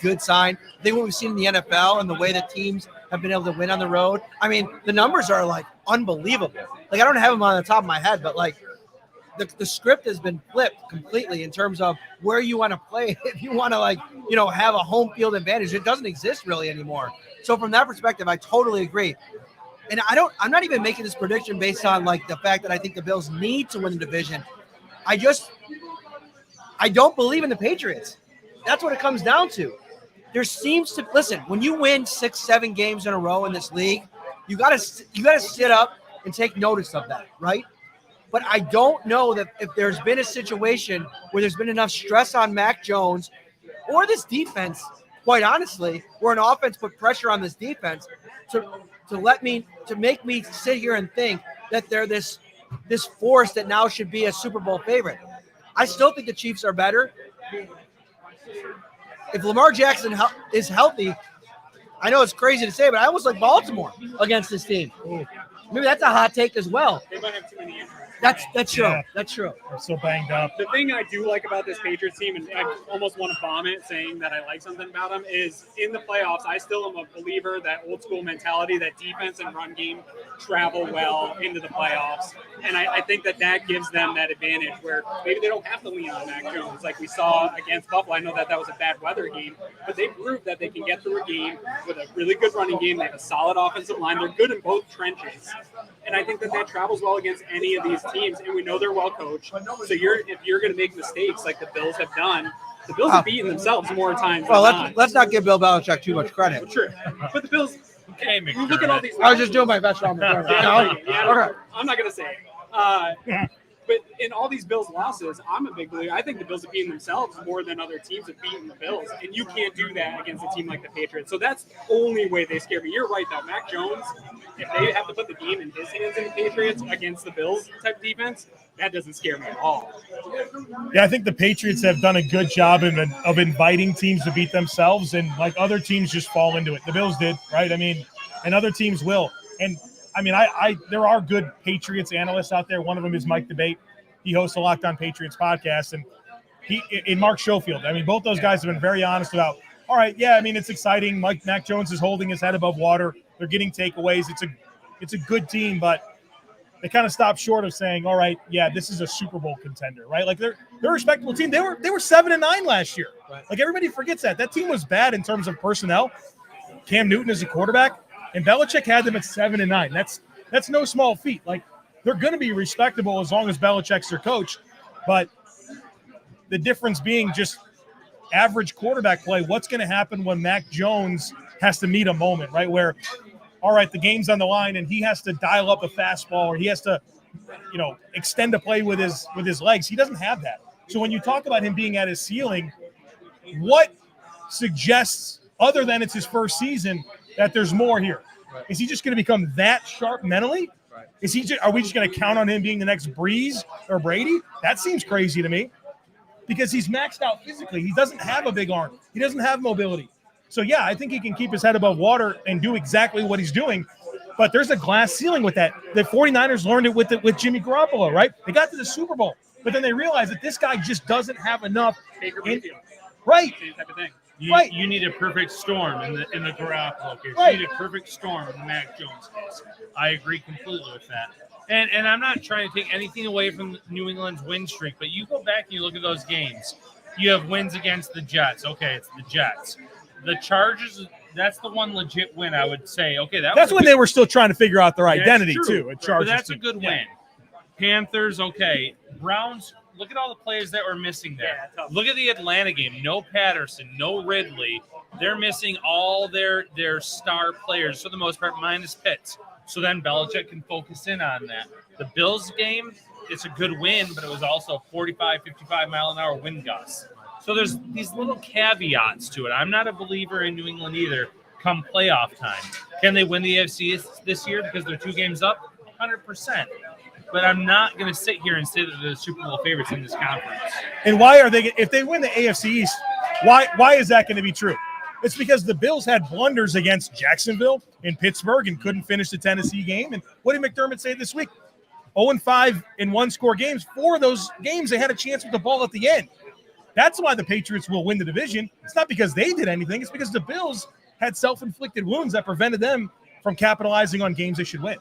good sign. I think what we've seen in the NFL and the way that teams have been able to win on the road. I mean, the numbers are like unbelievable. Like I don't have them on the top of my head, but like the script has been flipped completely in terms of where you want to play. If you want to have a home field advantage, it doesn't exist really anymore. So from that perspective, I totally agree. And I'm not even making this prediction based on like the fact that I think the Bills need to win the division. I don't believe in the Patriots. That's what it comes down to. There seems to listen, when you win 6-7 games in a row in this league, you gotta sit up and take notice of that, right? But I don't know that if there's been a situation where there's been enough stress on Mac Jones or this defense, quite honestly, where an offense put pressure on this defense to make me sit here and think that they're this force that now should be a Super Bowl favorite. I still think the Chiefs are better. If Lamar Jackson is healthy, I know it's crazy to say, but I almost like Baltimore against this team. Maybe that's a hot take as well. They might have too many injuries. That's true. Yeah. That's true. They're so banged up. The thing I do like about this Patriots team, and I almost want to bomb it saying that I like something about them, is in the playoffs, I still am a believer that old school mentality, that defense and run game travel well into the playoffs. And I think that gives them that advantage where maybe they don't have to lean on Mac Jones like we saw against Buffalo. I know that was a bad weather game, but they proved that they can get through a game with a really good running game. They have a solid offensive line. They're good in both trenches. And I think that travels well against any of these teams, and we know they're well coached. So if you're going to make mistakes like the Bills have done, the Bills have beaten themselves more times than not. Let's not give Bill Belichick too much credit. True. But the Bills, you look at all these. I was just doing my best on the okay. I'm not going to say it. But in all these Bills losses, I'm a big believer. I think the Bills have beaten themselves more than other teams have beaten the Bills. And you can't do that against a team like the Patriots. So that's the only way they scare me. You're right, though. Mac Jones, if they have to put the game in his hands in the Patriots against the Bills type defense, that doesn't scare me at all. Yeah, I think the Patriots have done a good job of inviting teams to beat themselves, and like other teams just fall into it. The Bills did, right? I mean, and other teams will. And I mean, there are good Patriots analysts out there. One of them is Mike Debate. He hosts a Locked On Patriots podcast, and in Mark Schofield. I mean, both those guys have been very honest about, all right, yeah, I mean, it's exciting. Mac Jones is holding his head above water. They're getting takeaways. It's a good team, but they kind of stopped short of saying, all right, yeah, this is a Super Bowl contender, right? Like they're a respectable team. They were 7-9 last year. Right. Like everybody forgets that. That team was bad in terms of personnel. Cam Newton is a quarterback. And Belichick had them at 7-9. That's no small feat. Like they're going to be respectable as long as Belichick's their coach, but the difference being just average quarterback play. What's going to happen when Mac Jones has to meet a moment, right? Where, all right, the game's on the line and he has to dial up a fastball or he has to, extend a play with his legs. He doesn't have that. So when you talk about him being at his ceiling, what suggests, other than it's his first season, that there's more here? Right. Is he just going to become that sharp mentally? Right. Are we just going to count on him being the next Breeze or Brady? That seems crazy to me because he's maxed out physically. He doesn't have a big arm. He doesn't have mobility. So, yeah, I think he can keep his head above water and do exactly what he's doing. But there's a glass ceiling with that. The 49ers learned it with Jimmy Garoppolo, right? They got to the Super Bowl, but then they realized that this guy just doesn't have enough. Right. Same type of thing. You need a perfect storm in the Garoppolo case. Right. You need a perfect storm in the Mac Jones case. I agree completely with that. And I'm not trying to take anything away from New England's win streak, but you go back and you look at those games. You have wins against the Jets. Okay, it's the Jets. The Chargers, that's the one legit win, I would say. Okay, that's when they were still trying to figure out their identity, too. But that's a good win. Panthers, okay. Browns, look at all the players that were missing there. Yeah, tough. Look at the Atlanta game. No Patterson, no Ridley. They're missing all their star players for the most part, minus Pitts. So then Belichick can focus in on that. The Bills game, it's a good win, but it was also 45, 55-mile-an-hour wind gusts. So there's these little caveats to it. I'm not a believer in New England either come playoff time. Can they win the AFC this year because they're 2 games up? 100%. But I'm not going to sit here and say that they're the Super Bowl favorites in this conference. And why are they – if they win the AFC East, why is that going to be true? It's because the Bills had blunders against Jacksonville and Pittsburgh and couldn't finish the Tennessee game. And what did McDermott say this week? 0-5 in one-score games. 4 of those games, they had a chance with the ball at the end. That's why the Patriots will win the division. It's not because they did anything. It's because the Bills had self-inflicted wounds that prevented them from capitalizing on games they should win.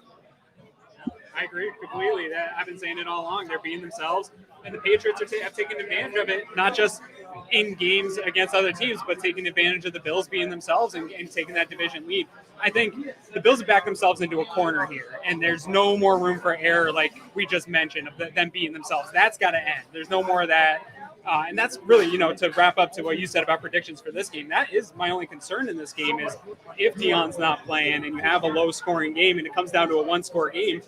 I agree completely. I've been saying it all along. They're being themselves, and the Patriots have taken advantage of it, not just in games against other teams, but taking advantage of the Bills being themselves and taking that division lead. I think the Bills have backed themselves into a corner here, and there's no more room for error like we just mentioned of them being themselves. That's got to end. There's no more of that. And that's really, to wrap up to what you said about predictions for this game, that is my only concern in this game is if Dion's not playing and you have a low-scoring game and it comes down to a one-score game,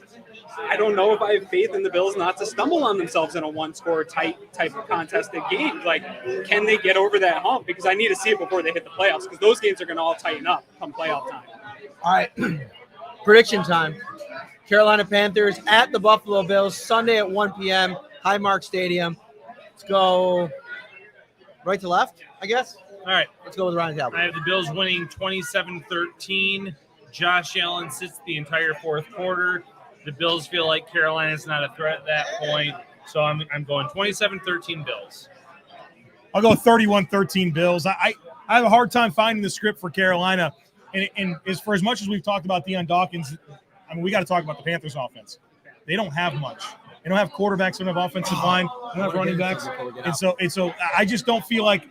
I don't know if I have faith in the Bills not to stumble on themselves in a one-score type of contested game. Like, can they get over that hump? Because I need to see it before they hit the playoffs because those games are going to all tighten up come playoff time. All right, prediction time. Carolina Panthers at the Buffalo Bills, Sunday at 1 p.m., Highmark Stadium. Let's go right to left, I guess. All right. Let's go with Ryan Talbot. I have the Bills winning 27-13. Josh Allen sits the entire fourth quarter. The Bills feel like Carolina's not a threat at that point. So I'm going 27-13 Bills. I'll go 31-13 Bills. I have a hard time finding the script for Carolina. And for as much as we've talked about Dion Dawkins, I mean, we got to talk about the Panthers offense. They don't have much. They don't have quarterbacks. They don't have offensive line. They don't have running backs. And so I just don't feel like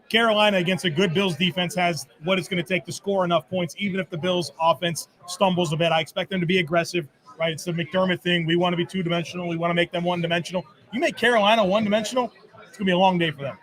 Carolina against a good Bills defense has what it's going to take to score enough points, even if the Bills offense stumbles a bit. I expect them to be aggressive, right? It's the McDermott thing. We want to be two-dimensional. We want to make them one-dimensional. You make Carolina one-dimensional, it's going to be a long day for them.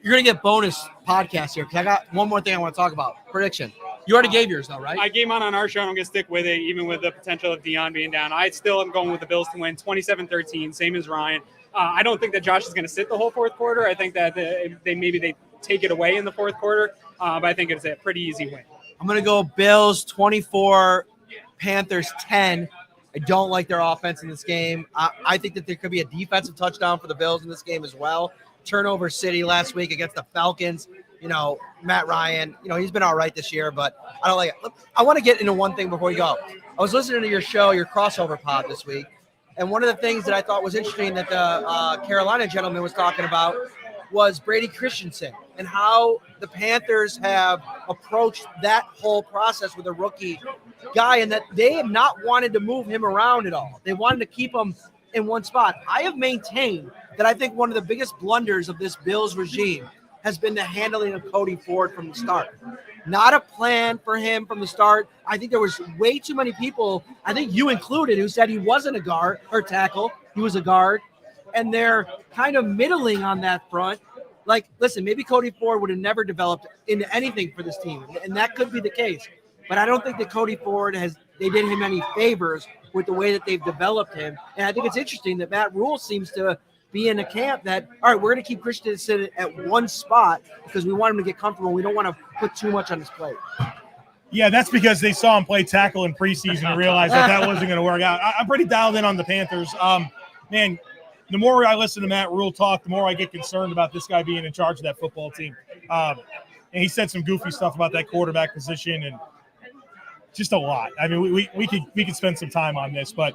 You're going to get bonus podcast here because I got one more thing I want to talk about. Prediction. You already gave yours, though, right? I gave mine on our show, and I'm going to stick with it, even with the potential of Dion being down. I still am going with the Bills to win 27-13, same as Ryan. I don't think that Josh is going to sit the whole fourth quarter. I think that they take it away in the fourth quarter, but I think it's a pretty easy win. I'm going to go Bills 24, Panthers 10. I don't like their offense in this game. I think that there could be a defensive touchdown for the Bills in this game as well. Turnover city last week against the Falcons. Matt Ryan, he's been all right this year, but I don't like it. I want to get into one thing before you go. I was listening to your show, your crossover pod this week, and one of the things that I thought was interesting that the Carolina gentleman was talking about was Brady Christensen and how the Panthers have approached that whole process with a rookie guy and that they have not wanted to move him around at all. They wanted to keep him in one spot. I have maintained that I think one of the biggest blunders of this Bills regime has been the handling of Cody Ford from the start. Not a plan for him from the start. I think there was way too many people, I think you included, who said he wasn't a guard or tackle. He was a guard. And they're kind of middling on that front. Like, listen, maybe Cody Ford would have never developed into anything for this team, and that could be the case. But I don't think that Cody Ford they did him any favors with the way that they've developed him. And I think it's interesting that Matt Rule seems to be in a camp that, all right, we're going to keep Christensen at one spot because we want him to get comfortable. We don't want to put too much on his plate. Yeah, that's because they saw him play tackle in preseason and realized that wasn't going to work out. I'm pretty dialed in on the Panthers. Man, the more I listen to Matt Rule talk, the more I get concerned about this guy being in charge of that football team. And he said some goofy stuff about that quarterback position and just a lot. I mean, we could spend some time on this, but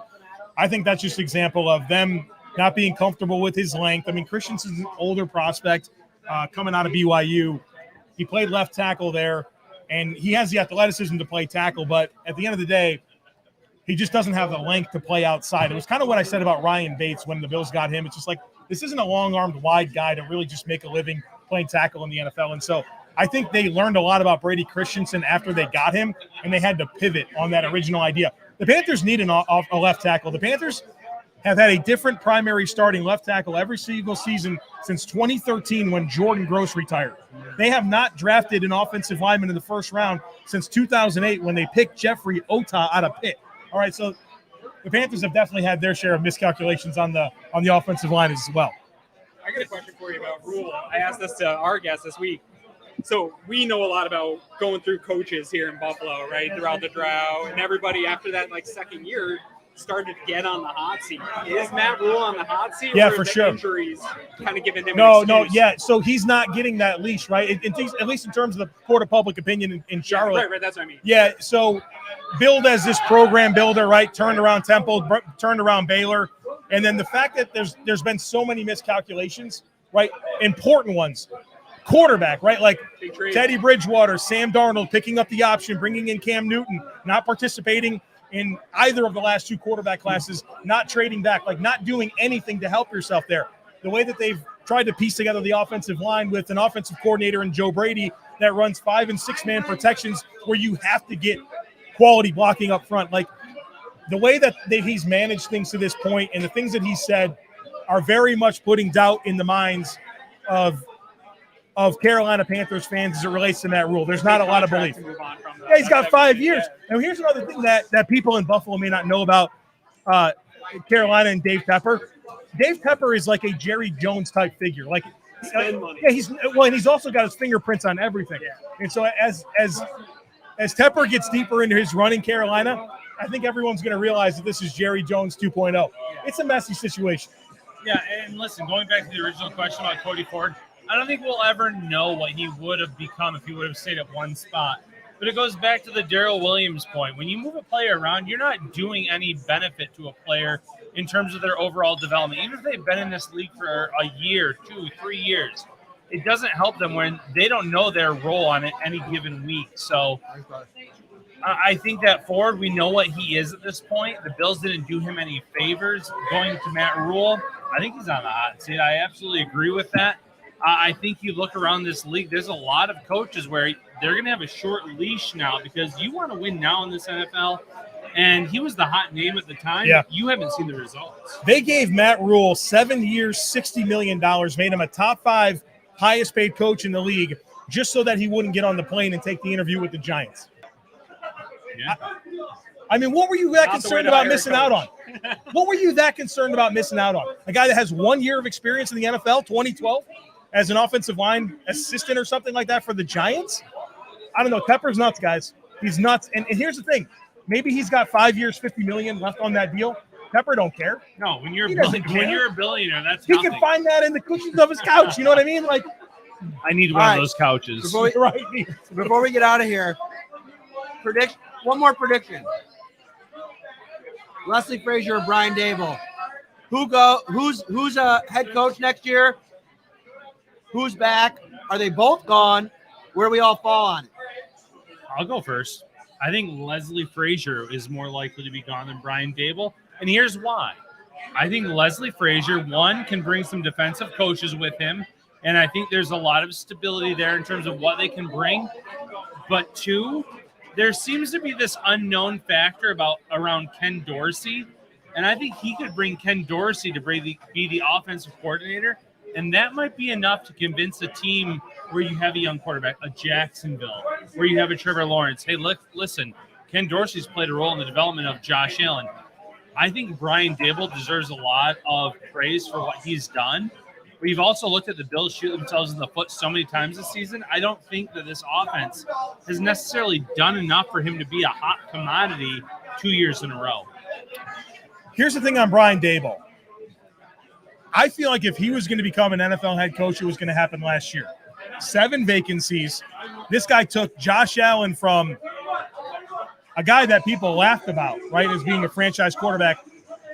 I think that's just an example of them not being comfortable with his length. I mean, Christensen's an older prospect coming out of BYU. He played left tackle there, and he has the athleticism to play tackle, but at the end of the day, he just doesn't have the length to play outside. It was kind of what I said about Ryan Bates when the Bills got him. It's just like, this isn't a long-armed, wide guy to really just make a living playing tackle in the NFL. And so I think they learned a lot about Brady Christensen after they got him, and they had to pivot on that original idea. The Panthers need a left tackle. The Panthers have had a different primary starting left tackle every single season since 2013 when Jordan Gross retired. They have not drafted an offensive lineman in the first round since 2008 when they picked Jeffrey Ota out of Pitt. All right, so the Panthers have definitely had their share of miscalculations on the offensive line as well. I got a question for you about Rule. I asked this to our guest this week. So we know a lot about going through coaches here in Buffalo, right, throughout the drought, and everybody after that second year started to get on the hot seat. Is Matt Rule on the hot seat? Yeah, or for the sure. Injuries kind of giving him No, an excuse? yeah. So he's not getting that leash, right? At least in terms of the court of public opinion in Charlotte. Right, that's what I mean. Yeah, so billed as this program builder, right? Turned around Temple, turned around Baylor. And then the fact that there's been so many miscalculations, right? Important ones. Quarterback, right? Like Teddy Bridgewater, Sam Darnold picking up the option, bringing in Cam Newton, not participating in either of the last two quarterback classes, not trading back, like not doing anything to help yourself there. The way that they've tried to piece together the offensive line with an offensive coordinator in Joe Brady that runs 5- and 6-man protections where you have to get quality blocking up front. Like the way that he's managed things to this point and the things that he said are very much putting doubt in the minds of Carolina Panthers fans as it relates to Matt Rule. There's not a lot of belief. Yeah, he's got 5 years. And here's another thing that people in Buffalo may not know about Carolina and Dave Tepper. Dave Tepper is like a Jerry Jones type figure. Like, and he's also got his fingerprints on everything. And so as Tepper gets deeper into his run in Carolina, I think everyone's going to realize that this is Jerry Jones 2.0. It's a messy situation. Yeah, and listen, going back to the original question about Cody Ford, I don't think we'll ever know what he would have become if he would have stayed at one spot. But it goes back to the Darrell Williams point. When you move a player around, you're not doing any benefit to a player in terms of their overall development. Even if they've been in this league for a year, 2, 3 years, it doesn't help them when they don't know their role on it any given week. So I think that Ford, we know what he is at this point. The Bills didn't do him any favors going to Matt Rule. I think he's on the hot seat. I absolutely agree with that. I think you look around this league, there's a lot of coaches where they're going to have a short leash now because you want to win now in this NFL. And he was the hot name at the time. Yeah. You haven't seen the results. They gave Matt Rule 7 years, $60 million, made him a top 5 highest paid coach in the league just so that he wouldn't get on the plane and take the interview with the Giants. Yeah. I mean, what were you that concerned about missing out on? What were you that concerned about missing out on? A guy that has 1 year of experience in the NFL, 2012, as an offensive line assistant or something like that for the Giants? I don't know. Tepper's nuts, guys. He's nuts. And here's the thing. Maybe he's got 5 years, $50 million left on that deal. Tepper don't care. No, when you're a billionaire, that's he nothing. can find that in the cushions of his couch. You know what I mean? Like, I need one of those couches. Before we get out of here, one more prediction. Leslie Frazier or Brian Dable? Who's a head coach next year? Who's back? Are they both gone? Where do we all fall on it? I'll go first. I think Leslie Frazier is more likely to be gone than Brian Dable. And here's why. I think Leslie Frazier, one, can bring some defensive coaches with him. And I think there's a lot of stability there in terms of what they can bring. But two, there seems to be this unknown factor around Ken Dorsey. And I think he could bring Ken Dorsey to be the offensive coordinator. And that might be enough to convince a team where you have a young quarterback, a Jacksonville, where you have a Trevor Lawrence. Hey, look, listen, Ken Dorsey's played a role in the development of Josh Allen. I think Brian Dable deserves a lot of praise for what he's done. We've also looked at the Bills shoot themselves in the foot so many times this season. I don't think that this offense has necessarily done enough for him to be a hot commodity 2 years in a row. Here's the thing on Brian Dable. I feel like if he was going to become an NFL head coach, it was going to happen last year. 7 vacancies. This guy took Josh Allen from a guy that people laughed about, right, as being a franchise quarterback,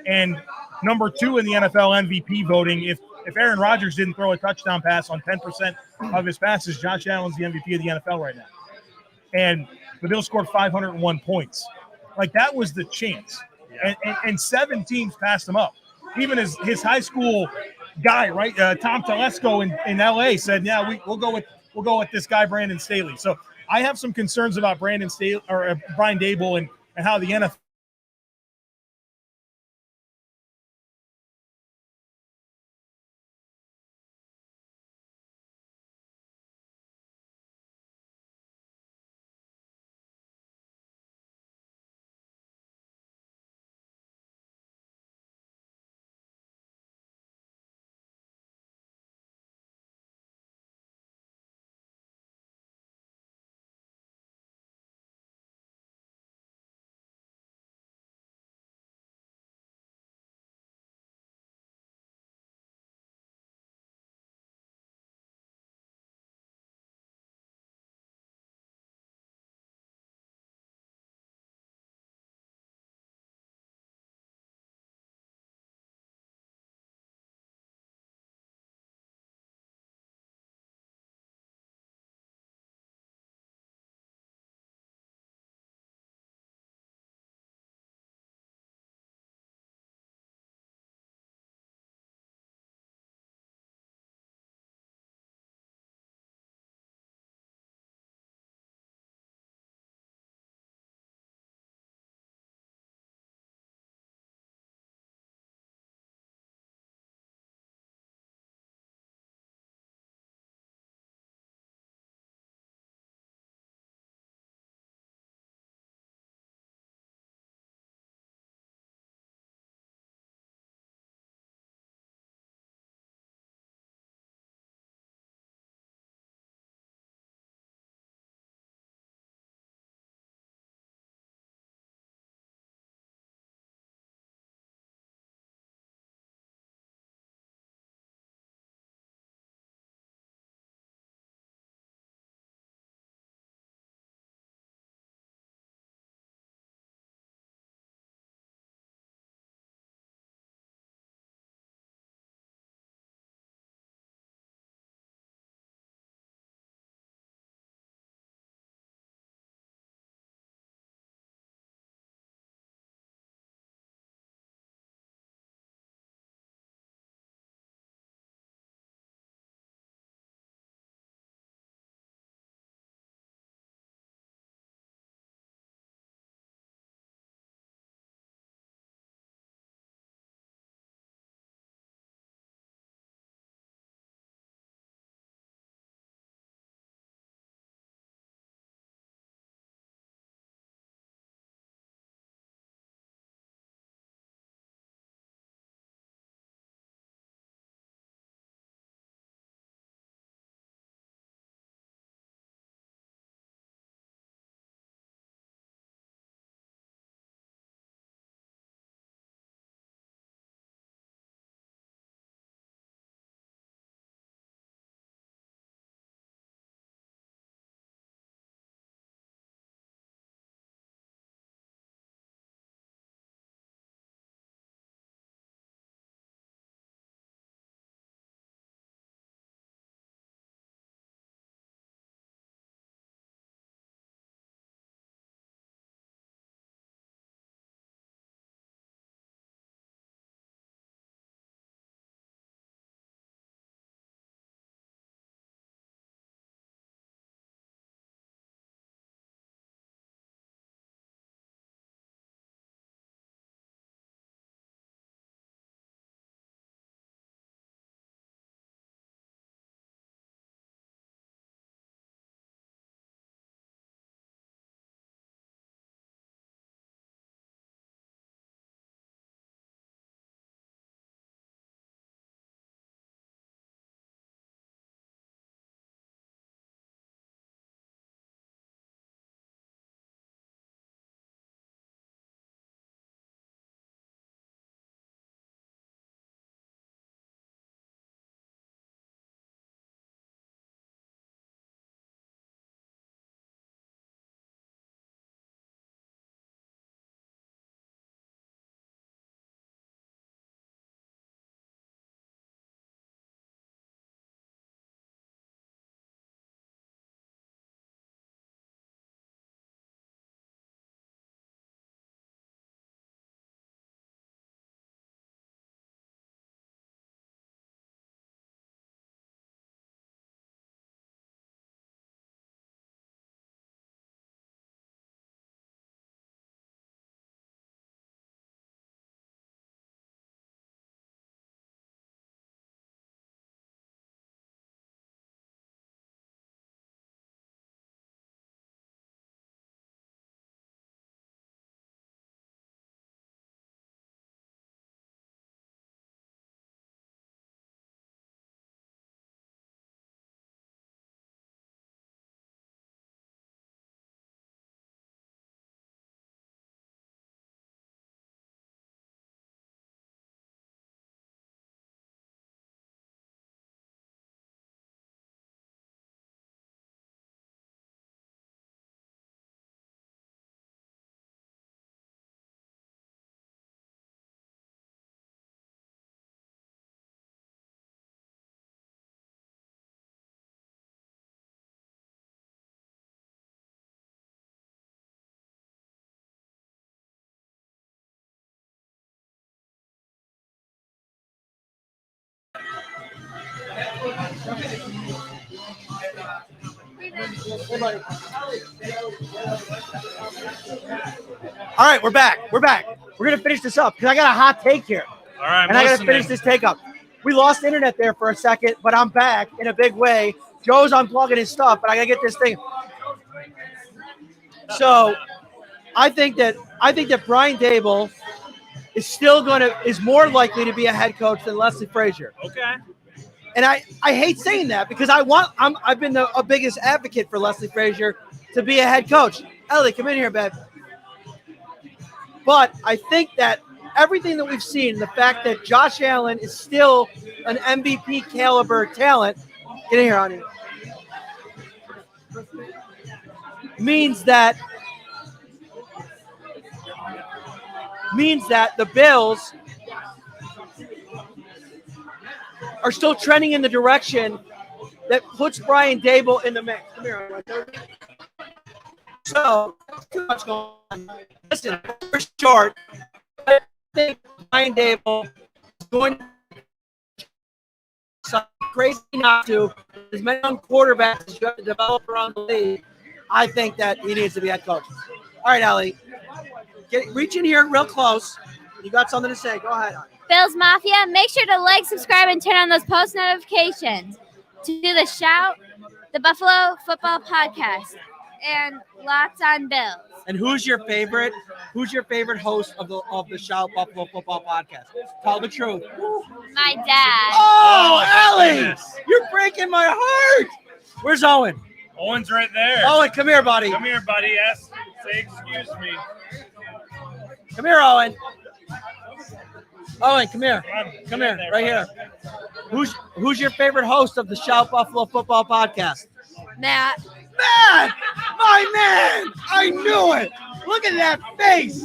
and number 2 in the NFL MVP voting. If Aaron Rodgers didn't throw a touchdown pass on 10% of his passes, Josh Allen's the MVP of the NFL right now. And the Bills scored 501 points. Like, that was the chance. And 7 teams passed him up. Even his high school guy, right, Tom Telesco in LA said, "Yeah, we'll go with this guy Brandon Staley." So I have some concerns about Brian Dable and how the NFL Hey, buddy. All right, we're back. We're going to finish this up because I got a hot take here. All right, and I got to finish this take up. We lost internet there for a second, but I'm back in a big way. Joe's unplugging his stuff, but I got to get this thing. So I think that Brian Dable is more likely to be a head coach than Leslie Frazier. Okay. And I hate saying that because I've been the biggest advocate for Leslie Frazier to be a head coach. Ellie, come in here, babe. But I think that everything that we've seen, the fact that Josh Allen is still an MVP caliber talent, get in here, honey, means that the Bills are still trending in the direction that puts Brian Dable in the mix. Come here. So, too much going on. Listen, we're short. I think Brian Dable is going to crazy not to. As many young quarterbacks as you have to develop around the league, I think that he needs to be head coach. All right, Allie. Reach in here real close. You got something to say. Go ahead. Bills Mafia, make sure to like, subscribe, and turn on those post notifications to the Shout, the Buffalo Football Podcast, and Lots on Bills. And who's your favorite host of the Shout Buffalo Football Podcast? Tell the truth. My dad. Oh, Allie, you're breaking my heart. Where's Owen? Owen's right there. Owen, come here, buddy. Come here, buddy. Yes. Say excuse me. Come here, Owen. Owen, come here. Come here, right here. Who's your favorite host of the Shout Buffalo Football Podcast? Matt. Matt, my man. I knew it. Look at that face.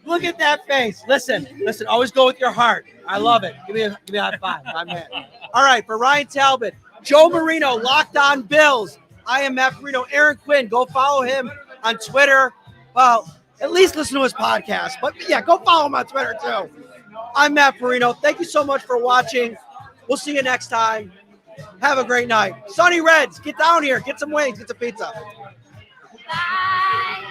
Look at that face. Listen. Always go with your heart. I love it. Give me a high five, my man. All right, for Ryan Talbot, Joe Marino, Locked On Bills. I am Matt Marino. Aaron Quinn, go follow him on Twitter. Well, at least listen to his podcast. But yeah, go follow him on Twitter too. I'm Matt Perino. Thank you so much for watching. We'll see you next time. Have a great night. Sunny Reds, get down here. Get some wings. Get some pizza. Bye.